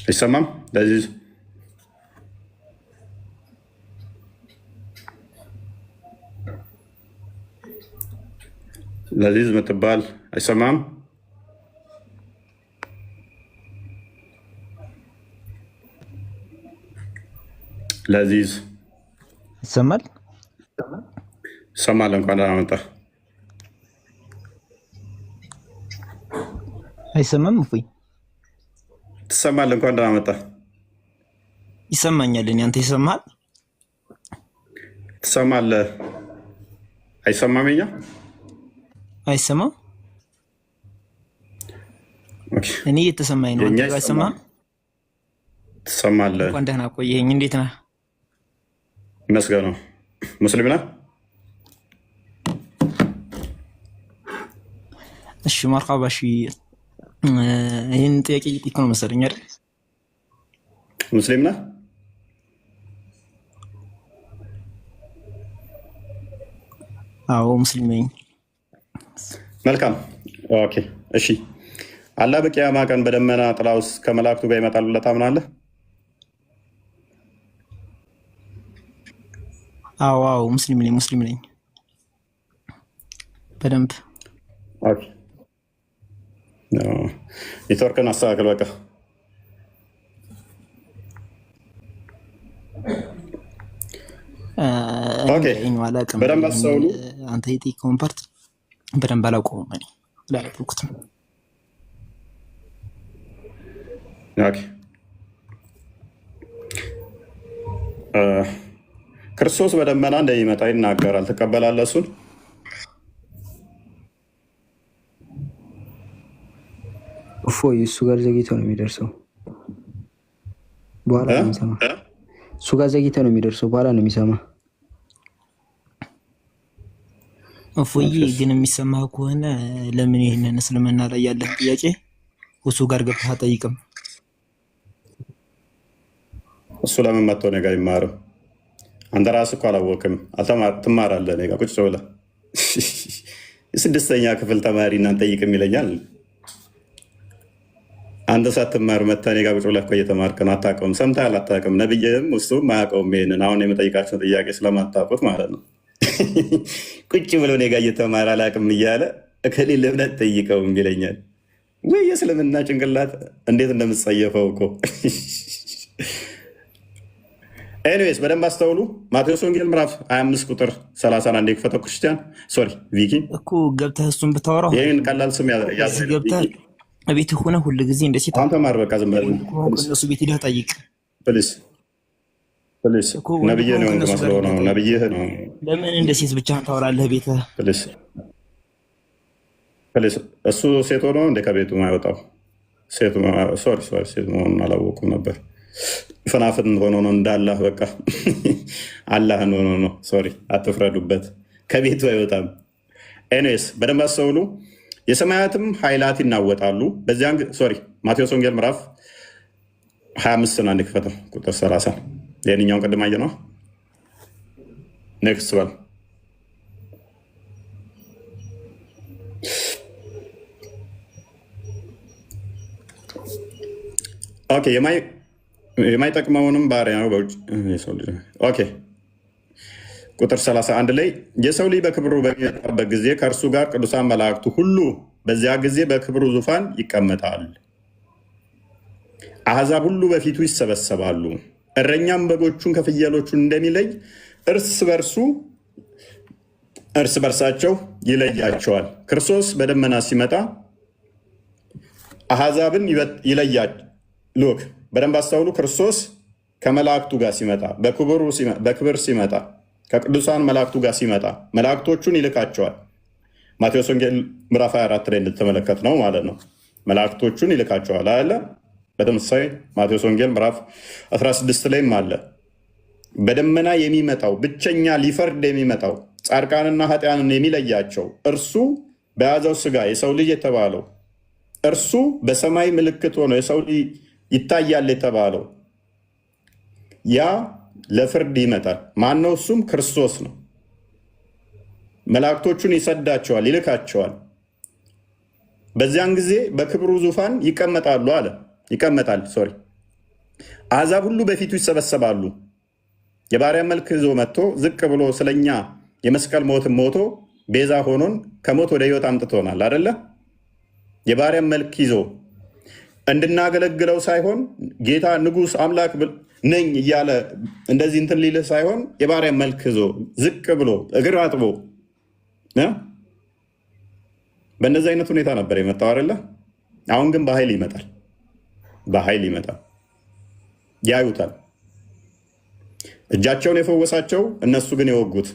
አይሰማም? ለዚህ የምትባል አይሰማም? ለዚህ ይሰማል? ይሰማል። እንኳን ደህና መጣ። አይሰማም? እፎይ ትሰማለህ? እንኳን ደህና መጣ። ይሰማኛል። እኔ አንተ ይሰማል? ትሰማለህ? አይሰማም? የኛ አይሰማም? ኦኬ፣ እኔ እየተሰማኝ ነው። አንተ አይሰማም? ትሰማለህ? እንኳን ደህና ቆየኸኝ። እንዴት ነህ? ይመስገን ነው። ሙስሊም ነህ? እሺ፣ መርሐባ። እሺ፣ ይህን ጥያቄ እየጠየኩ ነው መሰለኝ አይደል? ሙስሊም ነህ? አዎ ሙስሊም ነኝ። መልካም ኦኬ። እሺ፣ አላህ በቂያማ ቀን በደመና ጥላ ውስጥ ከመላእክቱ ጋር ይመጣል ብለህ ታምናለህ? አዎ ሙስሊም ነኝ በደንብ። ኦኬ፣ ኔትወርክን አስተካክል በቃ። ኦኬ፣ በደንብ አስተውሉ። አንተ የጠየቀውን ፓርት በደንብ አላውቀውም እኔ ስላነበብኩት ነው። ኦኬ፣ ክርስቶስ በደመና እንደሚመጣ ይናገራል። ትቀበላለህ እሱን? እፎይ እሱ ጋር ዘግይቶ ነው የሚደርሰው፣ በኋላ ነው የሚሰማ። እሱ ጋር ዘግይቶ ነው የሚደርሰው፣ በኋላ ነው የሚሰማ። እፎይ ግን የሚሰማ ከሆነ ለምን ይህንን እስልምና ላይ ያለን ጥያቄ እሱ ጋር ገብተህ አጠይቅም? እሱ ለምን መጥቶ እኔ ጋር አይማርም? አንተ ራስህ እኮ አላወቅም። ትማራለህ እኔ ጋር ቁጭ ብለህ። የስድስተኛ ክፍል ተማሪ እና እንጠይቅም ይለኛል። አንተ ሳትማር መተህ እኔ ጋር ቁጭ ብለህ እኮ እየተማርክ ነው። አታውቀውም፣ ሰምተሃል፣ አታውቅም። ነብይህም እሱም አያውቀውም። ይሄንን አሁን የምጠይቃቸውን ጥያቄ ስለማታውቁት ማለት ነው። ቁጭ ብሎ እኔ ጋር እየተማረ አላውቅም እያለ ከሌለ ብለህ ጠይቀውም ይለኛል። ወይ የእስልምና ጭንቅላት እንዴት እንደምትጸየፈው እኮ። ኤኒዌይስ በደንብ አስተውሉ። ማቴዎስ ወንጌል ምዕራፍ 25 ቁጥር 31 የክፈተው ክርስቲያን ቪኪ እኮ ገብተህ እሱን ብታወራው ይህን ቀላል ስም ገብተህ ቤት ሆነ ሁሉ ጊዜ እንደ ሴት አንተ ማር በቃ ዝም ብለህ እነሱ ቤት ሄደህ ጠይቅ ፕሊስ። ነብይህ ነው መስሎ ነው። ነብይህ ነው። ለምን እንደ ሴት ብቻህን ታወራለህ ቤትህ? ፕሊስ። እሱ ሴት ሆኖ እንደ ከቤቱ ማይወጣው ሴት መሆኑን አላወቁም ነበር። ፍናፍን ሆኖ ነው እንዳላህ በቃ አላህን ሆኖ ነው። ሶሪ አትፍረዱበት። ከቤቱ አይወጣም። ኤኒዌይስ በደንብ አስተውሉ። የሰማያትም ኃይላት ይናወጣሉ በዚያን ማቴዎስ ወንጌል ምዕራፍ 25 አንድ ክፈተው ቁጥር 30 የኛውን ቅድም አየ ነው። ኔክስት በል ኦኬ። የማይጠቅመውንም ባሪያ በውጭ ኦኬ። ቁጥር 31 ላይ የሰው ልጅ በክብሩ በሚመጣበት ጊዜ ከእርሱ ጋር ቅዱሳን መላእክቱ ሁሉ በዚያ ጊዜ በክብሩ ዙፋን ይቀመጣል። አሕዛብ ሁሉ በፊቱ ይሰበሰባሉ። እረኛም በጎቹን ከፍየሎቹ እንደሚለይ እርስ በርሳቸው ይለያቸዋል። ክርስቶስ በደመና ሲመጣ አሕዛብን ይለያል። ሉክ በደንብ አስተውሉ። ክርስቶስ ከመላእክቱ ጋር ሲመጣ በክብር ሲመጣ ከቅዱሳን መላእክቱ ጋር ሲመጣ መላእክቶቹን ይልካቸዋል። ማቴዎስ ወንጌል ምዕራፍ 24 ላይ እንድትመለከት ነው ማለት ነው። መላእክቶቹን ይልካቸዋል አለ። በተመሳሳይ ማቴዎስ ወንጌል ምዕራፍ 16 ላይም አለ። በደመና የሚመጣው ብቸኛ ሊፈርድ የሚመጣው ጻድቃንና ኃጢያንን የሚለያቸው እርሱ በያዘው ስጋ የሰው ልጅ የተባለው እርሱ በሰማይ ምልክት ሆኖ የሰው ልጅ ይታያል የተባለው ያ ለፍርድ ይመጣል። ማነው? እሱም ክርስቶስ ነው። መላእክቶቹን ይሰዳቸዋል፣ ይልካቸዋል። በዚያን ጊዜ በክብሩ ዙፋን ይቀመጣል። አሕዛብ ሁሉ በፊቱ ይሰበሰባሉ። የባሪያ መልክ ይዞ መጥቶ ዝቅ ብሎ ስለኛ የመስቀል ሞትን ሞቶ ቤዛ ሆኖን ከሞት ወደ ሕይወት አምጥቶናል አደለ? የባሪያ መልክ ይዞ እንድናገለግለው ሳይሆን ጌታ ንጉሥ አምላክ ነኝ እያለ እንደዚህ እንትን ሊልህ ሳይሆን የባሪያ መልክ ይዞ ዝቅ ብሎ እግር አጥቦ በእንደዚህ አይነት ሁኔታ ነበር የመጣው አይደለ? አሁን ግን በኃይል ይመጣል። ያዩታል። እጃቸውን የፈወሳቸው እነሱ ግን የወጉት፣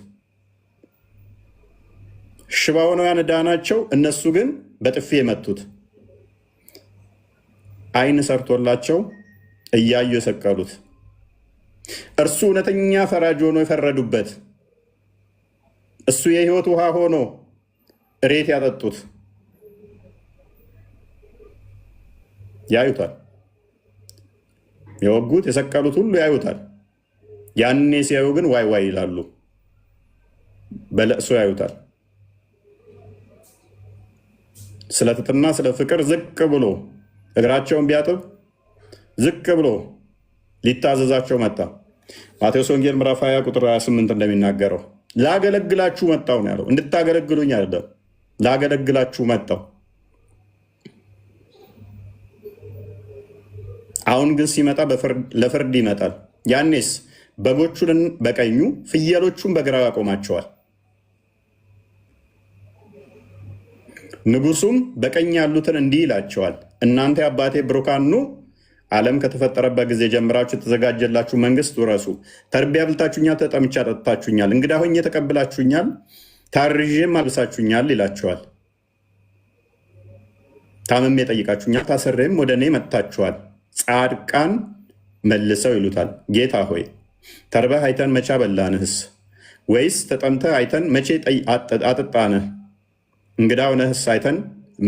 ሽባ ሆነው ያዳናቸው እነሱ ግን በጥፊ የመቱት፣ ዓይን ሰርቶላቸው እያዩ የሰቀሉት፣ እርሱ እውነተኛ ፈራጅ ሆኖ የፈረዱበት፣ እሱ የሕይወት ውሃ ሆኖ እሬት ያጠጡት ያዩታል። የወጉት የሰቀሉት ሁሉ ያዩታል። ያኔ ሲያዩ ግን ዋይ ዋይ ይላሉ፣ በለቅሶ ያዩታል። ስለ ትሕትና ስለ ፍቅር ዝቅ ብሎ እግራቸውን ቢያጥብ ዝቅ ብሎ ሊታዘዛቸው መጣ። ማቴዎስ ወንጌል ምዕራፍ 20 ቁጥር 28 እንደሚናገረው ላገለግላችሁ መጣሁ ነው ያለው። እንድታገለግሉኝ አይደለም፣ ላገለግላችሁ መጣሁ። አሁን ግን ሲመጣ ለፍርድ ይመጣል። ያኔስ በጎቹን በቀኙ ፍየሎቹን በግራው ያቆማቸዋል። ንጉሱም በቀኝ ያሉትን እንዲህ ይላቸዋል፣ እናንተ የአባቴ ብሩካን ኑ፣ ዓለም ከተፈጠረበት ጊዜ ጀምራችሁ የተዘጋጀላችሁ መንግስት ውረሱ። ተርቤ አብልታችሁኛል፣ ተጠምቼ አጠጥታችሁኛል፣ እንግዳ ሆኜ ተቀብላችሁኛል፣ ታርዤም አልብሳችሁኛል ይላቸዋል። ታምሜ ጠይቃችሁኛል፣ ታስሬም ወደ እኔ መጥታችኋል። ጻድቃን መልሰው ይሉታል፣ ጌታ ሆይ ተርበህ አይተን መቼ አበላንህስ? ወይስ ተጠምተህ አይተን መቼ አጠጣንህ? እንግዳ ሆነህስ አይተን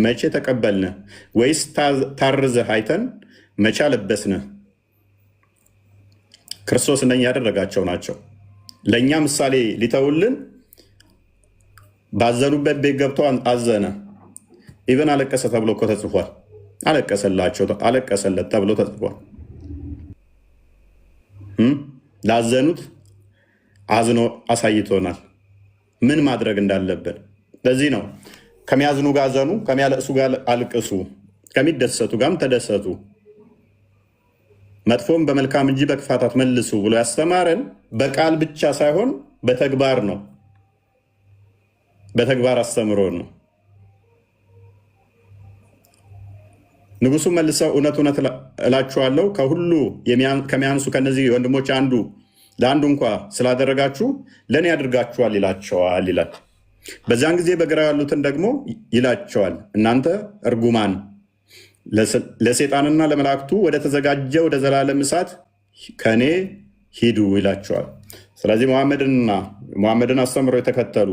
መቼ ተቀበልንህ? ወይስ ታርዘህ አይተን መቼ አለበስንህ? ክርስቶስ እንደኛ ያደረጋቸው ናቸው። ለእኛ ምሳሌ ሊተውልን ባዘኑበት ቤት ገብቶ አዘነ። ኢቨን አለቀሰ ተብሎ እኮ ተጽፏል። አለቀሰለት ተብሎ ተጽፏል። ላዘኑት አዝኖ አሳይቶናል ምን ማድረግ እንዳለብን። ለዚህ ነው ከሚያዝኑ ጋር ዘኑ፣ ከሚያለቅሱ ጋር አልቅሱ፣ ከሚደሰቱ ጋርም ተደሰቱ፣ መጥፎም በመልካም እንጂ በክፋት አትመልሱ ብሎ ያስተማረን በቃል ብቻ ሳይሆን በተግባር ነው። በተግባር አስተምሮን ነው። ንጉሱ መልሰው እውነት እውነት እላችኋለሁ ከሁሉ ከሚያንሱ ከነዚህ ወንድሞች ለአንዱ እንኳ ስላደረጋችሁ ለእኔ ያድርጋችኋል ይላቸዋል ይላል። በዚያን ጊዜ በግራ ያሉትን ደግሞ ይላቸዋል፣ እናንተ እርጉማን ለሰይጣንና ለመላእክቱ ወደ ተዘጋጀ ወደ ዘላለም እሳት ከእኔ ሂዱ ይላቸዋል። ስለዚህ መሐመድን አስተምሮ የተከተሉ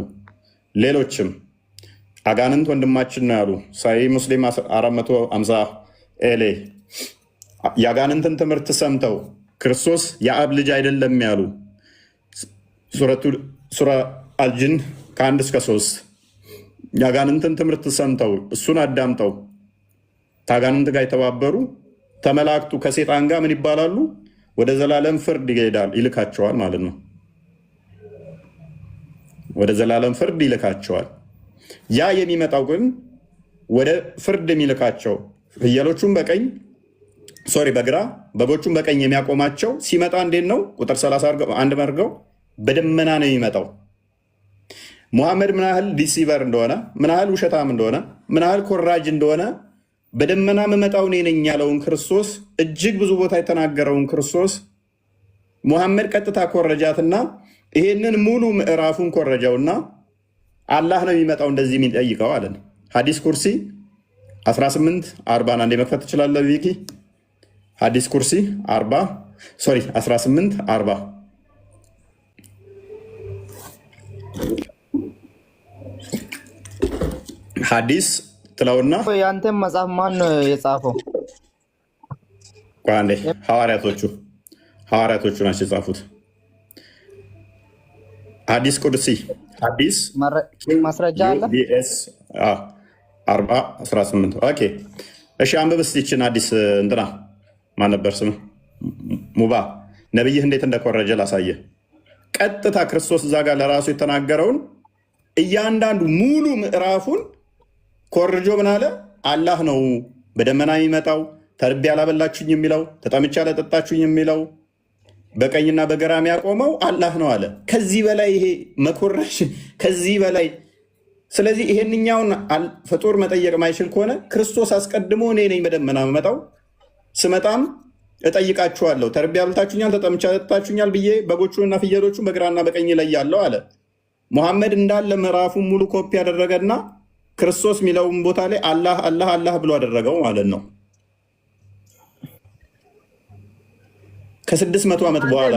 ሌሎችም አጋንንት ወንድማችን ነው ያሉ ሳሂህ ሙስሊም 450 ኤሌ የአጋንንትን ትምህርት ሰምተው ክርስቶስ የአብ ልጅ አይደለም ያሉ ሱራ አልጅን ከ1 እስከ 3 የአጋንንትን ትምህርት ሰምተው እሱን አዳምጠው ከአጋንንት ጋር የተባበሩ ተመላእክቱ ከሴጣን ጋር ምን ይባላሉ? ወደ ዘላለም ፍርድ ይልካቸዋል ማለት ነው። ወደ ዘላለም ፍርድ ይልካቸዋል። ያ የሚመጣው ግን ወደ ፍርድ የሚልካቸው ፍየሎቹን በቀኝ ሶሪ በግራ በጎቹን በቀኝ የሚያቆማቸው ሲመጣ እንዴት ነው? ቁጥር 31 መርገው በደመና ነው የሚመጣው። ሙሐመድ ምን ያህል ዲሲቨር እንደሆነ፣ ምን ያህል ውሸታም እንደሆነ፣ ምን ያህል ኮራጅ እንደሆነ በደመና መመጣው እኔ ነኝ ያለውን ክርስቶስ እጅግ ብዙ ቦታ የተናገረውን ክርስቶስ ሙሐመድ ቀጥታ ኮረጃትና ይሄንን ሙሉ ምዕራፉን ኮረጃውና አላህ ነው የሚመጣው እንደዚህ የሚጠይቀው አለን። ሐዲስ ኩርሲ 1840 አንዴ መክፈት ትችላለህ ቪኪ? ሐዲስ ኩርሲ 1840 ሐዲስ ትለውና ያንተን መጽሐፍ ማን ነው የጻፈው? አንዴ ሐዋርያቶቹ ናቸው የጻፉት። ሐዲስ ቁድሲ ሐዲስ ማስረጃ አለ ቢኤስ 4018 ኦኬ። እሺ አንብብ እስኪ ይችን ሐዲስ እንትና ማን ነበር ስም? ሙባ ነብይህ እንዴት እንደኮረጀ ላሳየ። ቀጥታ ክርስቶስ እዛ ጋር ለራሱ የተናገረውን እያንዳንዱ ሙሉ ምዕራፉን ኮርጆ ምን አለ? አላህ ነው በደመና የሚመጣው፣ ተርቤ ያላበላችሁኝ የሚለው፣ ተጠምቼ ያላጠጣችሁኝ የሚለው፣ በቀኝና በግራ የሚያቆመው አላህ ነው አለ። ከዚህ በላይ ይሄ መኮረሽ ከዚህ በላይ ስለዚህ ይሄንኛውን ፍጡር መጠየቅ ማይችል ከሆነ ክርስቶስ አስቀድሞ እኔ ነኝ በደመና የምመጣው፣ ስመጣም እጠይቃችኋለሁ፣ ተርቤ ያብልታችሁኛል፣ ተጠምቼ ያጠጣችሁኛል ብዬ በጎቹንና ፍየሎቹን በግራና በቀኝ ላይ ያለው አለ። ሙሐመድ እንዳለ ምዕራፉን ሙሉ ኮፒ ያደረገና ክርስቶስ የሚለውን ቦታ ላይ አላህ አላህ አላህ ብሎ አደረገው ማለት ነው። ከ600 ዓመት በኋላ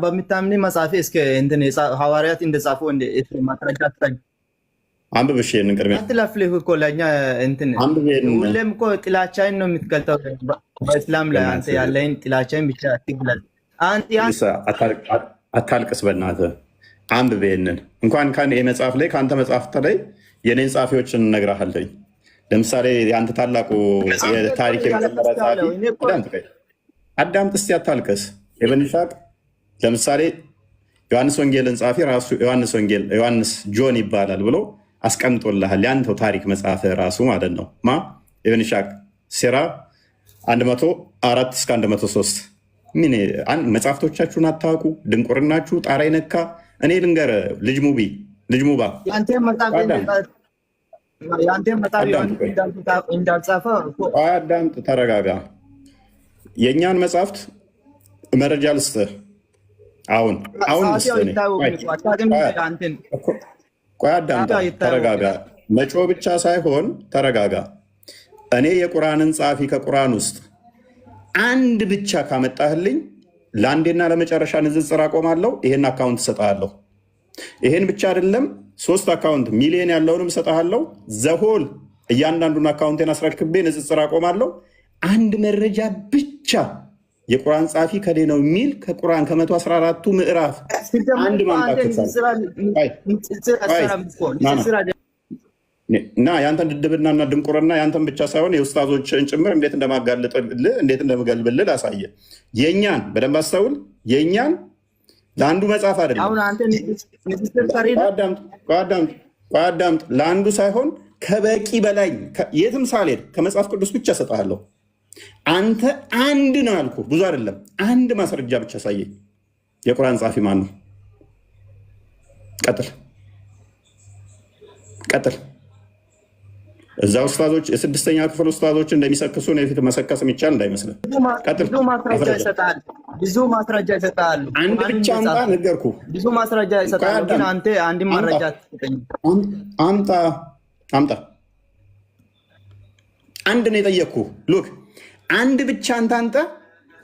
በምታምኒ መጽሐፍ እስከ ሐዋርያት እንደጻፉ ማስረጃ ትጠኝ አንብብ። እሺ ቅድሚያ አትለፍልህ እኮ ለእኛ ሁሌም እኮ ጥላቻይን ነው የምትገልጠው በእስላም ላይ። አንተ ያለህን ጥላቻይን ብቻ አትግለጥ። አታልቅስ በእናትህ አንብብ። ይሄንን እንኳን መጽሐፍ ላይ ከአንተ መጽሐፍ ላይ የኔን ጸሐፊዎችን እነግርሃለሁ። ለምሳሌ የአንተ ታላቁ የታሪክ የመጀመሪያ ጸሐፊ አዳምጥ እስኪ አታልቅስ። ኢብን ኢስሐቅ ለምሳሌ ዮሐንስ ወንጌልን ጻፊ ራሱ ዮሐንስ ጆን ይባላል ብሎ አስቀምጦልሃል። ያንተው ታሪክ መጽሐፍ ራሱ ማለት ነው። ኢብን ኢስሐቅ ሲራ 104 እስከ 103 ምን መጽሐፍቶቻችሁን አታውቁ? ድንቁርናችሁ ጣራ ይነካ። እኔ ልንገርህ ልጅ ሙባ አዳምጥ፣ ተረጋጋ። የእኛን መጽሐፍት መረጃ ልስጥህ። አሁን ቆይ አዳምጣ፣ ተረጋጋ። መጮህ ብቻ ሳይሆን ተረጋጋ። እኔ የቁርአንን ጸሐፊ ከቁርአን ውስጥ አንድ ብቻ ካመጣህልኝ ለአንዴና ለመጨረሻ ንጽጽር አቆማለሁ። ይሄን አካውንት እሰጥሃለሁ። ይሄን ብቻ አይደለም 3 አካውንት ሚሊዮን ያለውንም እሰጥሃለሁ። ዘሆል እያንዳንዱን አካውንቴን አስረክቤ ንጽጽር አቆማለሁ። አንድ መረጃ ብቻ የቁርአን ጸሐፊ ከሌ ነው የሚል ከቁርአን ከ114ቱ ምዕራፍ አንድ ማምጣት እና ያንተን ድድብናና ድንቁርና ያንተን ብቻ ሳይሆን የኡስታዞችን ጭምር እንዴት እንደማጋልጥልህ እንዴት እንደምገልብልህ አሳየ። የእኛን በደንብ አስተውል። የእኛን ለአንዱ መጽሐፍ አይደለም። አዳምጥ። ለአንዱ ሳይሆን ከበቂ በላይ የትም ሳልሄድ ከመጽሐፍ ቅዱስ ብቻ እሰጥሃለሁ። አንተ አንድ ነው ያልኩህ፣ ብዙ አይደለም። አንድ ማስረጃ ብቻ ሳየኝ። የቁርአን ጸሐፊ ማን ነው? ቀጥል። እዛ ኡስታዞች የ6ኛ ክፍል ኡስታዞች እንደሚሰክሱ ነው የፊት መሰከስ የሚቻል እንዳይመስልህ። ብዙ ማስረጃ ይሰጣሉ። አንድ ብቻ አምጣ፣ ነገርኩህ። ብዙ ማስረጃ ይሰጣሉ፣ ግን አንተ አንድ ማስረጃ አምጣ። አንድ ነው የጠየቅኩህ። ሉክ አንድ ብቻ አንተ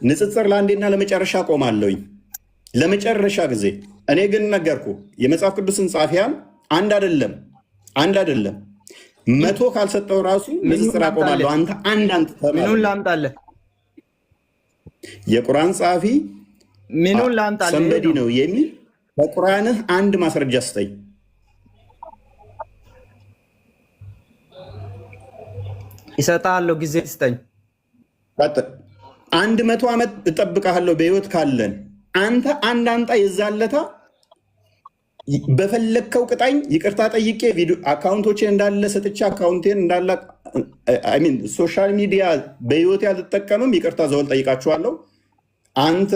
ንጽጽር ለአንዴና ለመጨረሻ ቆማለሁኝ፣ ለመጨረሻ ጊዜ። እኔ ግን ነገርኩህ የመጽሐፍ ቅዱስን ጸሐፊያን አንድ አይደለም 100 ካልሰጠው ራሱ ንጽጽር አቆማለሁ። አንተ ምኑን ላምጣለህ? የቁርአን ጸሐፊ ምኑን ላምጣለህ? ሰንበዲ ነው የሚል በቁርአንህ አንድ ማስረጃ ስጠኝ። ይሰጣለሁ፣ ጊዜ ስጠኝ። 100 ዓመት እጠብቅሃለሁ በህይወት ካለን። አንተ አንድ አንጣ የዛለታ በፈለግከው ቅጣኝ፣ ይቅርታ ጠይቄ ቪዲዮ አካውንቶቼን እንዳለ ሰጥቼ አካውንቴን እንዳለ ሶሻል ሚዲያ በህይወት ያልተጠቀምም ይቅርታ ዘወል ጠይቃችኋለሁ። አንተ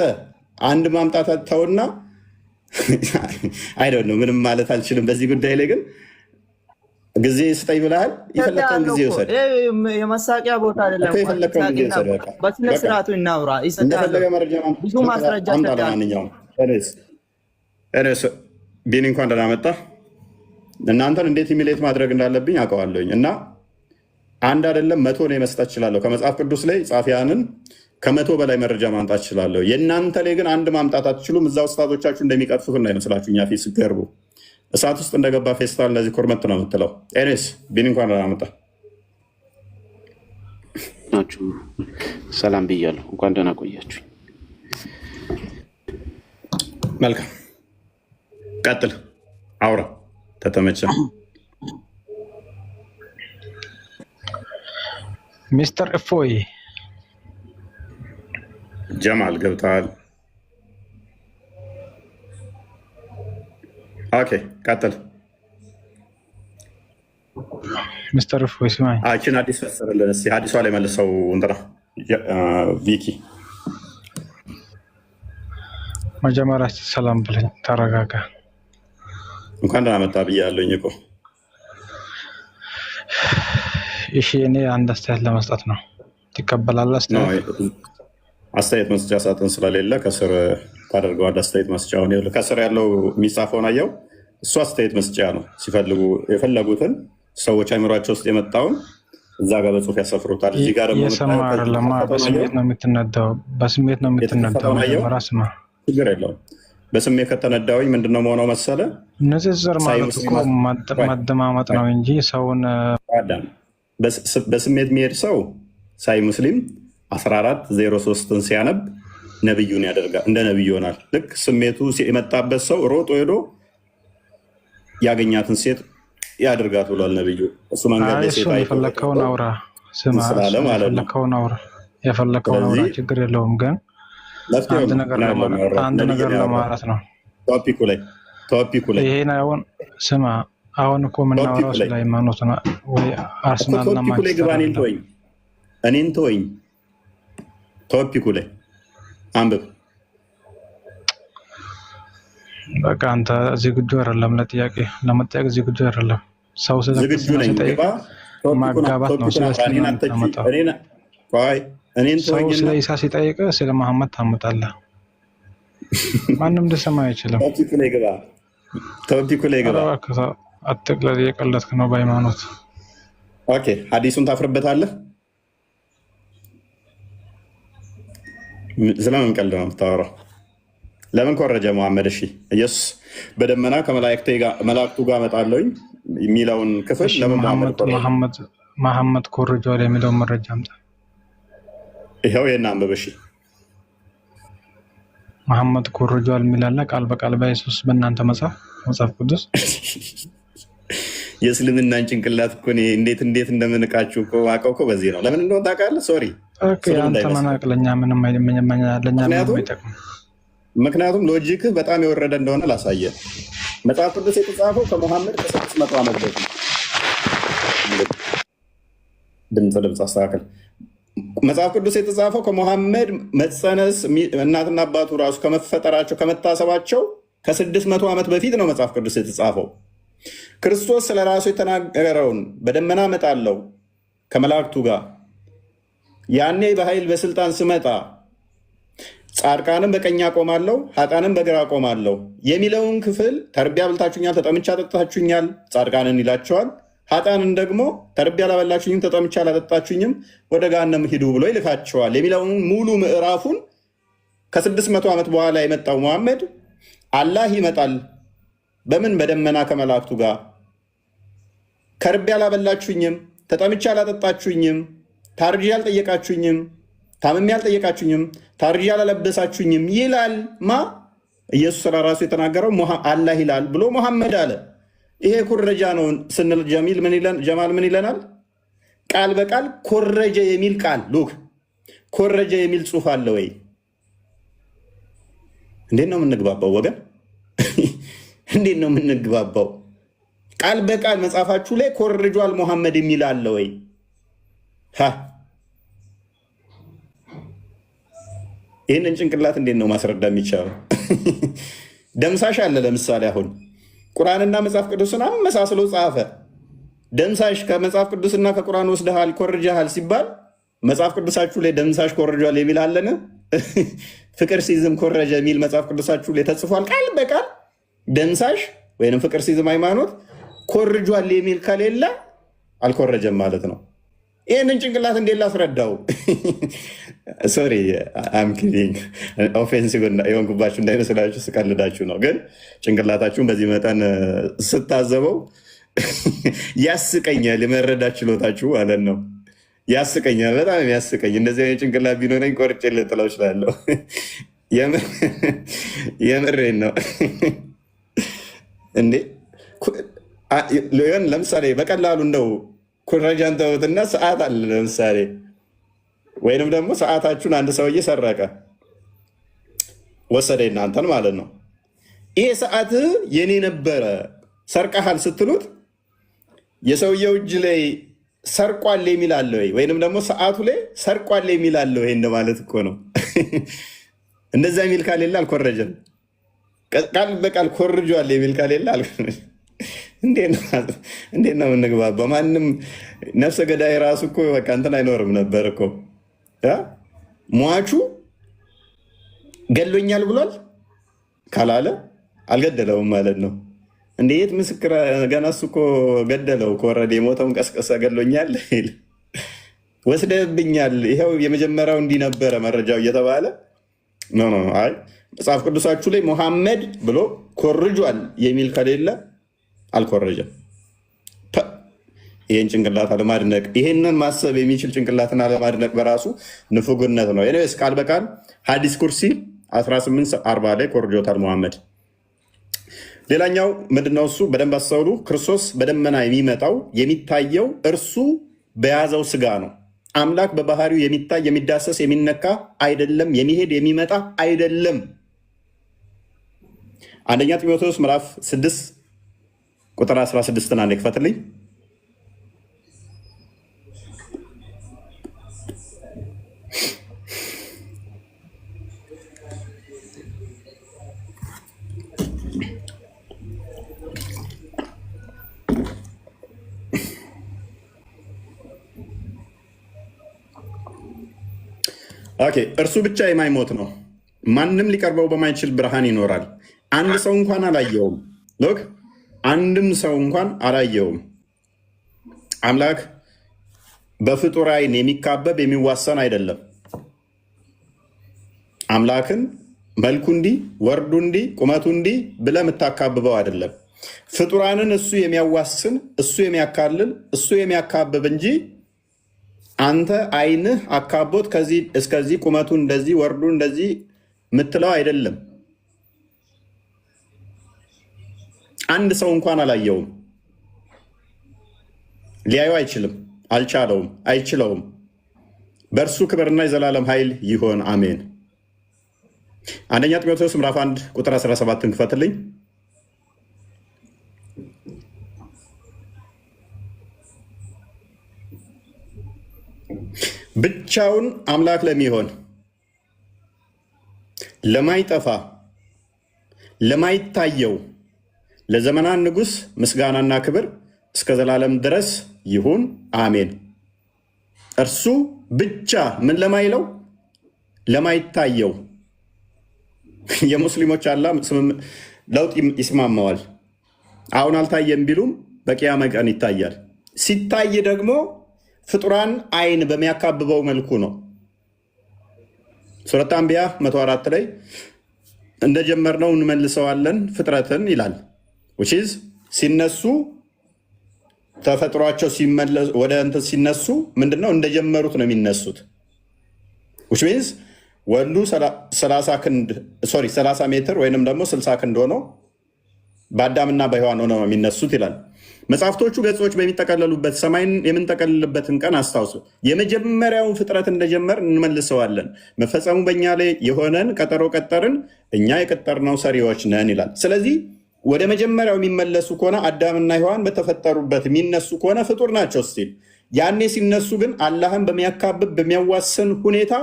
አንድ ማምጣት ተውና አይ ነው ምንም ማለት አልችልም በዚህ ጉዳይ ላይ ግን ጊዜ ስጠኝ ብለሃል። የፈለከውን ጊዜ ውሰድ። የመሳቂያ ቦታ አይደለም። የፈለከውን ጊዜ ውሰድ። በስነ ስርዓቱ እናውራ። እንደፈለገ መረጃ ብዙ ማስረጃ ሰጥቷል። ለማንኛውም ቢኒ እንኳን ደህና መጣ። እናንተን እንዴት ኢሚሌት ማድረግ እንዳለብኝ አውቀዋለሁኝ እና አንድ አይደለም 100 ነው መስጠት እችላለሁ። ከመጽሐፍ ቅዱስ ላይ ጻፊያንን ከ100 በላይ መረጃ ማምጣት እችላለሁ። የእናንተ ላይ ግን አንድ ማምጣት አትችሉም። እዛ ውስጣቶቻችሁ እንደሚቀጥፉት እንዳይመስላችሁ። እኛ ፊት ስገርቡ እሳት ውስጥ እንደገባ ፌስታል እንደዚህ ኮርመት ነው የምትለው። ኤኒስ ቢኒ እንኳን ደህና መጣ። ናችሁ ሰላም ብያለሁ። እንኳን ደህና ቆያችሁ። መልካም ቀጥል፣ አውራ። ተተመቸ ሚስተር እፎይ ጀማል ገብተዋል። ኦኬ ቀጥል። ሚስተር እፎይ ስማኝ፣ አችን አዲስ ፈስርልን እስኪ። አዲሷ ላይ መልሰው እንትና ቪኪ መጀመሪያ ሰላም ብለኝ ተረጋጋ። እንኳን ደህና መጣ ብያለሁኝ እኮ። እሺ እኔ አንድ አስተያየት ለመስጠት ነው። ትቀበላለህ? አስተያየት መስጫ ሳጥን ስለሌለ ከስር ታደርገዋለህ። አስተያየት መስጫውን ከስር ያለው የሚጻፈውን አየው። እሱ አስተያየት መስጫ ነው። ሲፈልጉ የፈለጉትን ሰዎች አይምሯቸው ውስጥ የመጣውን እዛ ጋር በጽሁፍ ያሰፍሩታል። እዚህ ጋር ደግሞ በስሜት ነው የምትነዳው። በስሜት ነው የምትነዳው። መጀመሪያ ስማ፣ ችግር የለውም። በስሜት ከተነዳሁኝ ምንድነው መሆነው መሰለ? ንጽጽር ማለት እኮ ማደማመጥ ነው እንጂ ሰውን በስሜት የሚሄድ ሰው ሳይ ሙስሊም 14:03ን ሲያነብ ነብዩን ያደርጋል፣ እንደ ነብዩ ይሆናል። ልክ ስሜቱ የመጣበት ሰው ሮጦ ሄዶ ያገኛትን ሴት ያደርጋት ብሏል ነብዩ። እሱ መንገድ ላይ ሴት የፈለከውን አውራ፣ ስማ፣ የፈለከውን አውራ፣ የፈለከውን አውራ፣ ችግር የለውም ግን አንድ ነገር ለማለት ነው። ቶፒኩ ላይ ይሄን አሁን ስማ፣ አሁን እኮ የምናወራው ስለ ሃይማኖት ነው ወይ አርሰናል እና ማንቸስተር። እኔን ተወኝ። ቶፒኩ ላይ አንብብ። በቃ አንተ ዝግጁ አይደለም ለጥያቄ ለመጠየቅ ዝግጁ አይደለም። ሰው ዝግጁ ነኝ። ማጋባት ነው። ሰው ስለ ኢሳ ሲጠይቅ ስለ መሐመድ ታመጣለህ። ማንም ልሰማ አይችልም። ቶፒኩ ላይ ግባ። አትቅለል፣ እየቀለድክ ነው በሃይማኖት። ኦኬ ሀዲሱን ታፍርበታለህ። ስለምን ቀልድ ነው የምታወራው? ለምን ኮረጀ መሐመድ? እሺ ኢየሱስ በደመና ከመላእክቱ ጋር እመጣለሁኝ የሚለውን ክፍል ለምን መሐመድ ኮርጇል የሚለውን መረጃ አምጣ። ይኸው ይሄን አንብብ። እሺ መሐመድ ኮርጇል የሚላለ ቃል በቃል በኢየሱስ በእናንተ መጽሐፍ ቅዱስ። የእስልምናን ጭንቅላት እኮ እንዴት እንደምንቃችሁ እኮ አውቀው እኮ በዚህ ነው። ለምን እንደሆነ ታውቃለህ? ሶሪ አንተ መናቅ ለእኛ ምንም አይጠቅም። ምክንያቱም ሎጂክህ በጣም የወረደ እንደሆነ ላሳየህ። መጽሐፍ ቅዱስ የተጻፈው ከሙሐመድ ከ600 ዓመት በፊት። ድምፅ አስተካከል። መጽሐፍ ቅዱስ የተጻፈው ከሙሐመድ መጸነስ እናትና አባቱ ራሱ ከመፈጠራቸው ከመታሰባቸው ከ600 ዓመት በፊት ነው መጽሐፍ ቅዱስ የተጻፈው። ክርስቶስ ስለ ራሱ የተናገረውን በደመና እመጣለሁ ከመላእክቱ ጋር ያኔ በኃይል በስልጣን ስመጣ ጻድቃንም በቀኝ አቆማለሁ፣ ኃጥአንም በግራ አቆማለሁ የሚለውን ክፍል ተርቤ አብልታችሁኛል፣ ተጠምቼ አጠጣችሁኛል ጻድቃንን ይላቸዋል። ኃጥአንን ደግሞ ተርቤ አላበላችሁኝም፣ ተጠምቼ አላጠጣችሁኝም፣ ወደ ገሃነም ሂዱ ብሎ ይልካቸዋል የሚለውን ሙሉ ምዕራፉን ከ600 ዓመት በኋላ የመጣው መሐመድ አላህ ይመጣል በምን በደመና ከመላእክቱ ጋር ከርቤ አላበላችሁኝም፣ ተጠምቼ አላጠጣችሁኝም፣ ታርጄ አልጠየቃችሁኝም፣ ታምሜ አልጠየቃችሁኝም፣ ታርጄ አላለበሳችሁኝም ይላል። ኢየሱስ ስለ ራሱ የተናገረው አላህ ይላል ብሎ መሐመድ አለ። ይሄ ኩረጃ ነው ስንል ጀማል ምን ይለናል? ቃል በቃል ኮረጀ የሚል ቃል ሉክ ኮረጀ የሚል ጽሑፍ አለ ወይ? እንዴት ነው የምንግባባው ወገን? እንዴት ነው የምንግባባው? ቃል በቃል መጽሐፋችሁ ላይ ኮርጇል ሙሐመድ የሚል አለ ወይ? ይህንን ጭንቅላት እንዴት ነው ማስረዳ የሚቻለው? ደምሳሽ አለ። ለምሳሌ አሁን ቁርአንና መጽሐፍ ቅዱስን አመሳስሎ ጻፈ። ደምሳሽ ከመጽሐፍ ቅዱስና ከቁርአን ወስደሃል ኮርጃሃል ሲባል መጽሐፍ ቅዱሳችሁ ላይ ደምሳሽ ኮርጇል የሚል አለን? ፍቅር ሲዝም ኮረጀ የሚል መጽሐፍ ቅዱሳችሁ ላይ ተጽፏል? ቃል በቃል ደምሳሽ ወይም ፍቅር ሲዝም ሃይማኖት ኮርጇል የሚል ከሌለ አልኮረጀም ማለት ነው። ይህንን ጭንቅላት እንዴት ላስረዳው? ሶሪ አምኪዲንግ ኦፌንሲቭ የሆንኩባችሁ እንዳይመስላችሁ ስቀልዳችሁ ነው። ግን ጭንቅላታችሁን በዚህ መጠን ስታዘበው ያስቀኛል። የመረዳት ችሎታችሁ ማለት ነው። ያስቀኛል፣ በጣም ያስቀኝ። እንደዚህ አይነት ጭንቅላት ቢኖረኝ ቆርጬ ልጥለው እችላለሁ። የምሬን ነው እንዴ። ለምሳሌ በቀላሉ እንደው ኩረጃን ተውትና ሰዓት አለ ለምሳሌ፣ ወይንም ደግሞ ሰዓታችሁን አንድ ሰውዬ ሰረቀ ወሰደ፣ እናንተን ማለት ነው። ይሄ ሰዓት የኔ ነበረ ሰርቀሃል ስትሉት የሰውየው እጅ ላይ ሰርቋል የሚል አለ ወይ? ወይንም ደግሞ ሰዓቱ ላይ ሰርቋል የሚል አለ ወይ እንደማለት እኮ ነው። እንደዛ የሚል ካሌለ አልኮረጀም። ቃል በቃል ኮርጇል የሚል ካሌለ እንዴት ነው የምንግባባው? ማንም ነፍሰ ገዳይ ራሱ እኮ በቃ እንትን አይኖርም ነበር እኮ። ሟቹ ገሎኛል ብሏል ካላለ አልገደለውም ማለት ነው። እንዴት ምስክር ገና እሱ እኮ ገደለው ከወረደ የሞተውን ቀስቀሰ ገሎኛል ወስደብኛል፣ ይኸው የመጀመሪያው እንዲህ ነበረ መረጃው እየተባለ አይ መጽሐፍ ቅዱሳችሁ ላይ ሙሐመድ ብሎ ኮርጇል የሚል ከሌለ አልኮረጀም። ይህን ጭንቅላት አለማድነቅ፣ ይህንን ማሰብ የሚችል ጭንቅላትን አለማድነቅ በራሱ ንፉግነት ነው። ኤኒዌይስ ቃል በቃል ሐዲስ ኩርሲ 1840 ላይ ኮርጆታል ሙሐመድ። ሌላኛው ምንድነው? እሱ በደንብ አስተውሉ። ክርስቶስ በደመና የሚመጣው የሚታየው እርሱ በያዘው ስጋ ነው። አምላክ በባህሪው የሚታይ የሚዳሰስ የሚነካ አይደለም። የሚሄድ የሚመጣ አይደለም። አንደኛ ጢሞቴዎስ ምዕራፍ 6 ቁጥር 16 አንዴ ክፈትልኝ። ኦኬ፣ እርሱ ብቻ የማይሞት ነው፣ ማንም ሊቀርበው በማይችል ብርሃን ይኖራል። አንድ ሰው እንኳን አላየውም። ሎክ አንድም ሰው እንኳን አላየውም። አምላክ በፍጡር ዓይን የሚካበብ የሚዋሰን አይደለም። አምላክን መልኩ እንዲህ ወርዱ እንዲህ ቁመቱ እንዲህ ብለህ የምታካብበው አይደለም። ፍጡራንን እሱ የሚያዋስን እሱ የሚያካልል እሱ የሚያካብብ እንጂ አንተ ዓይንህ አካቦት ከዚህ እስከዚህ ቁመቱ እንደዚህ ወርዱ እንደዚህ የምትለው አይደለም። አንድ ሰው እንኳን አላየውም። ሊያዩ አይችልም፣ አልቻለውም፣ አይችለውም። በእርሱ ክብርና የዘላለም ኃይል ይሆን አሜን። አንደኛ ጢሞቴዎስ ምዕራፍ 1 ቁጥር 17 ክፈትልኝ። ብቻውን አምላክ ለሚሆን ለማይጠፋ ለማይታየው ለዘመናን ንጉሥ ምስጋናና ክብር እስከ ዘላለም ድረስ ይሁን አሜን። እርሱ ብቻ ምን ለማይለው ለማይታየው የሙስሊሞች አላ ለውጥ ይስማማዋል። አሁን አልታየም ቢሉም በቂያማ ቀን ይታያል። ሲታይ ደግሞ ፍጡራን ዓይን በሚያካብበው መልኩ ነው። ሱረት አንቢያ 104 ላይ እንደጀመርነው እንመልሰዋለን ፍጥረትን ይላል። ዊችዝ ሲነሱ ተፈጥሯቸው ወደ እንትን ሲነሱ ምንድነው እንደጀመሩት ነው የሚነሱት። ዊች ሚንስ ወንዱ 30 ሜትር ወይንም ደግሞ 60 ክንድ ሆነው በአዳምና በሔዋን ሆነው የሚነሱት ይላል። መጽሐፍቶቹ ገጾች በሚጠቀለሉበት ሰማይን የምንጠቀልልበትን ቀን አስታውሱ። የመጀመሪያውን ፍጥረት እንደጀመር እንመልሰዋለን። መፈጸሙ በእኛ ላይ የሆነን ቀጠሮ ቀጠርን፣ እኛ የቀጠርነው ሰሪዎች ነን ይላል። ስለዚህ ወደ መጀመሪያው የሚመለሱ ከሆነ አዳምና ሔዋን በተፈጠሩበት የሚነሱ ከሆነ ፍጡር ናቸው። ስቲል ያኔ ሲነሱ ግን አላህን በሚያካብብ በሚያዋስን ሁኔታ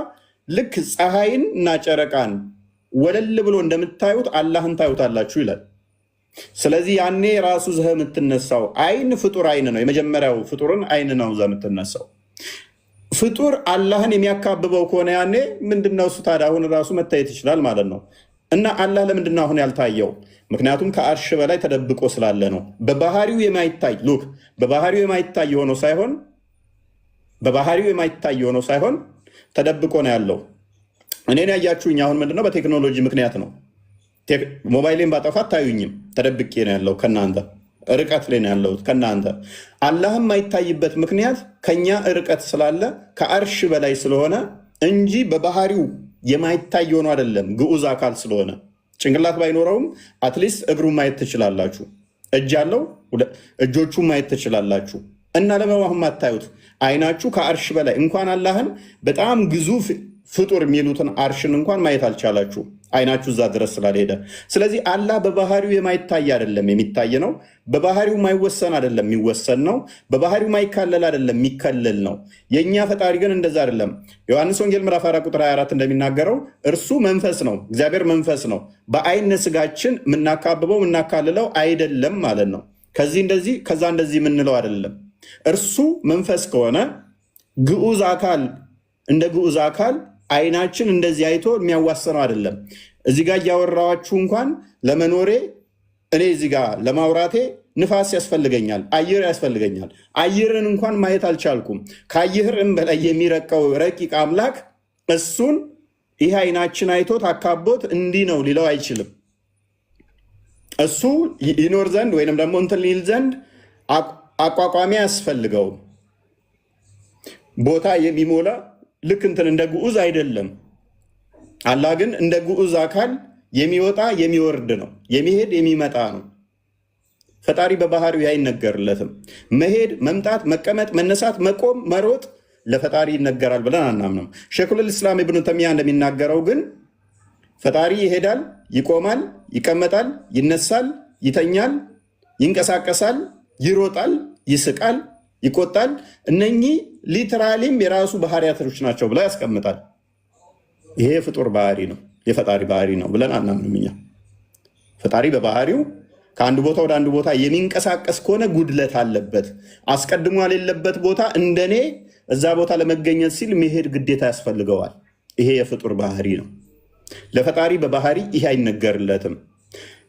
ልክ ፀሐይን እና ጨረቃን ወለል ብሎ እንደምታዩት አላህን ታዩታላችሁ ይላል። ስለዚህ ያኔ ራሱ ዘህ የምትነሳው አይን ፍጡር አይን ነው። የመጀመሪያው ፍጡርን አይን ነው ዘህ የምትነሳው። ፍጡር አላህን የሚያካብበው ከሆነ ያኔ ምንድነው እሱ ታዲያ አሁን ራሱ መታየት ይችላል ማለት ነው። እና አላህ ለምንድነው አሁን ያልታየው? ምክንያቱም ከአርሽ በላይ ተደብቆ ስላለ ነው። በባህሪው የማይታይ ሉክ በባህሪው የማይታይ ሆኖ ሳይሆን ተደብቆ ነው ያለው። እኔን ያያችሁኝ አሁን ምንድነው በቴክኖሎጂ ምክንያት ነው። ሞባይሌን ባጠፋ አታዩኝም። ተደብቄ ነው ያለው ከናንተ ርቀት ላይ ነው ያለሁት ከናንተ። አላህም የማይታይበት ምክንያት ከኛ ርቀት ስላለ ከአርሽ በላይ ስለሆነ እንጂ በባህሪው የማይታይ ሆኖ አይደለም። ግዑዝ አካል ስለሆነ ጭንቅላት ባይኖረውም አትሊስት እግሩን ማየት ትችላላችሁ። እጅ አለው፣ እጆቹን ማየት ትችላላችሁ። እና ለመዋህም አታዩት። አይናችሁ ከአርሽ በላይ እንኳን አላህን በጣም ግዙፍ ፍጡር የሚሉትን አርሽን እንኳን ማየት አልቻላችሁ፣ አይናችሁ እዛ ድረስ ስላልሄደ። ስለዚህ አላህ በባህሪው የማይታይ አይደለም የሚታይ ነው። በባህሪው ማይወሰን አይደለም የሚወሰን ነው። በባህሪው ማይካለል አይደለም የሚከለል ነው። የእኛ ፈጣሪ ግን እንደዛ አይደለም። ዮሐንስ ወንጌል ምዕራፍ 4 ቁጥር 24 እንደሚናገረው እርሱ መንፈስ ነው፣ እግዚአብሔር መንፈስ ነው። በአይነ ስጋችን የምናካብበው የምናካልለው አይደለም ማለት ነው። ከዚህ እንደዚህ ከዛ እንደዚህ የምንለው አይደለም። እርሱ መንፈስ ከሆነ ግዑዝ አካል እንደ ግዑዝ አካል አይናችን እንደዚህ አይቶ የሚያዋሰነው አይደለም። እዚህ ጋር እያወራኋችሁ እንኳን ለመኖሬ እኔ እዚህ ጋር ለማውራቴ ንፋስ ያስፈልገኛል፣ አየር ያስፈልገኛል። አየርን እንኳን ማየት አልቻልኩም። ከአየርም በላይ የሚረቀው ረቂቅ አምላክ እሱን ይህ አይናችን አይቶት አካቦት እንዲህ ነው ሊለው አይችልም። እሱ ይኖር ዘንድ ወይንም ደግሞ እንትን ሊል ዘንድ አቋቋሚያ ያስፈልገው ቦታ የሚሞላ ልክ እንትን እንደ ግዑዝ አይደለም። አላህ ግን እንደ ግዑዝ አካል የሚወጣ የሚወርድ ነው፣ የሚሄድ የሚመጣ ነው። ፈጣሪ በባህሪው አይነገርለትም። መሄድ፣ መምጣት፣ መቀመጥ፣ መነሳት፣ መቆም፣ መሮጥ ለፈጣሪ ይነገራል ብለን አናምንም። ሸይኹል ኢስላም ኢብኑ ተይሚያ እንደሚናገረው ግን ፈጣሪ ይሄዳል፣ ይቆማል፣ ይቀመጣል፣ ይነሳል፣ ይተኛል፣ ይንቀሳቀሳል፣ ይሮጣል፣ ይስቃል፣ ይቆጣል። እነኚህ ሊትራሊም የራሱ ባህሪያቶች ናቸው ብላ ያስቀምጣል። ይሄ የፍጡር ባህሪ ነው፣ የፈጣሪ ባህሪ ነው ብለን አናምንም እኛ። ፈጣሪ በባህሪው ከአንድ ቦታ ወደ አንድ ቦታ የሚንቀሳቀስ ከሆነ ጉድለት አለበት። አስቀድሞ የሌለበት ቦታ እንደኔ እዛ ቦታ ለመገኘት ሲል መሄድ ግዴታ ያስፈልገዋል። ይሄ የፍጡር ባህሪ ነው። ለፈጣሪ በባህሪ ይሄ አይነገርለትም።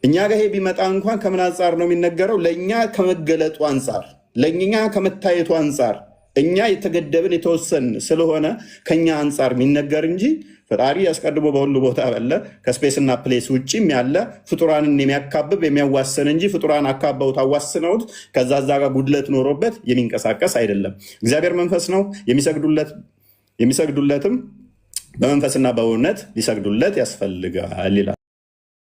እኛ ጋር ይሄ ቢመጣ እንኳን ከምን አንጻር ነው የሚነገረው? ለእኛ ከመገለጡ አንጻር፣ ለእኛ ከመታየቱ አንጻር እኛ የተገደብን የተወሰን ስለሆነ ከኛ አንጻር የሚነገር እንጂ ፈጣሪ አስቀድሞ በሁሉ ቦታ ያለ ከስፔስና ፕሌስ ውጭም ያለ ፍጡራንን የሚያካብብ የሚያዋሰን እንጂ ፍጡራን አካበውት አዋስነውት ከዛ እዛ ጋር ጉድለት ኖሮበት የሚንቀሳቀስ አይደለም። እግዚአብሔር መንፈስ ነው፣ የሚሰግዱለትም በመንፈስና በእውነት ሊሰግዱለት ያስፈልጋል ይላል።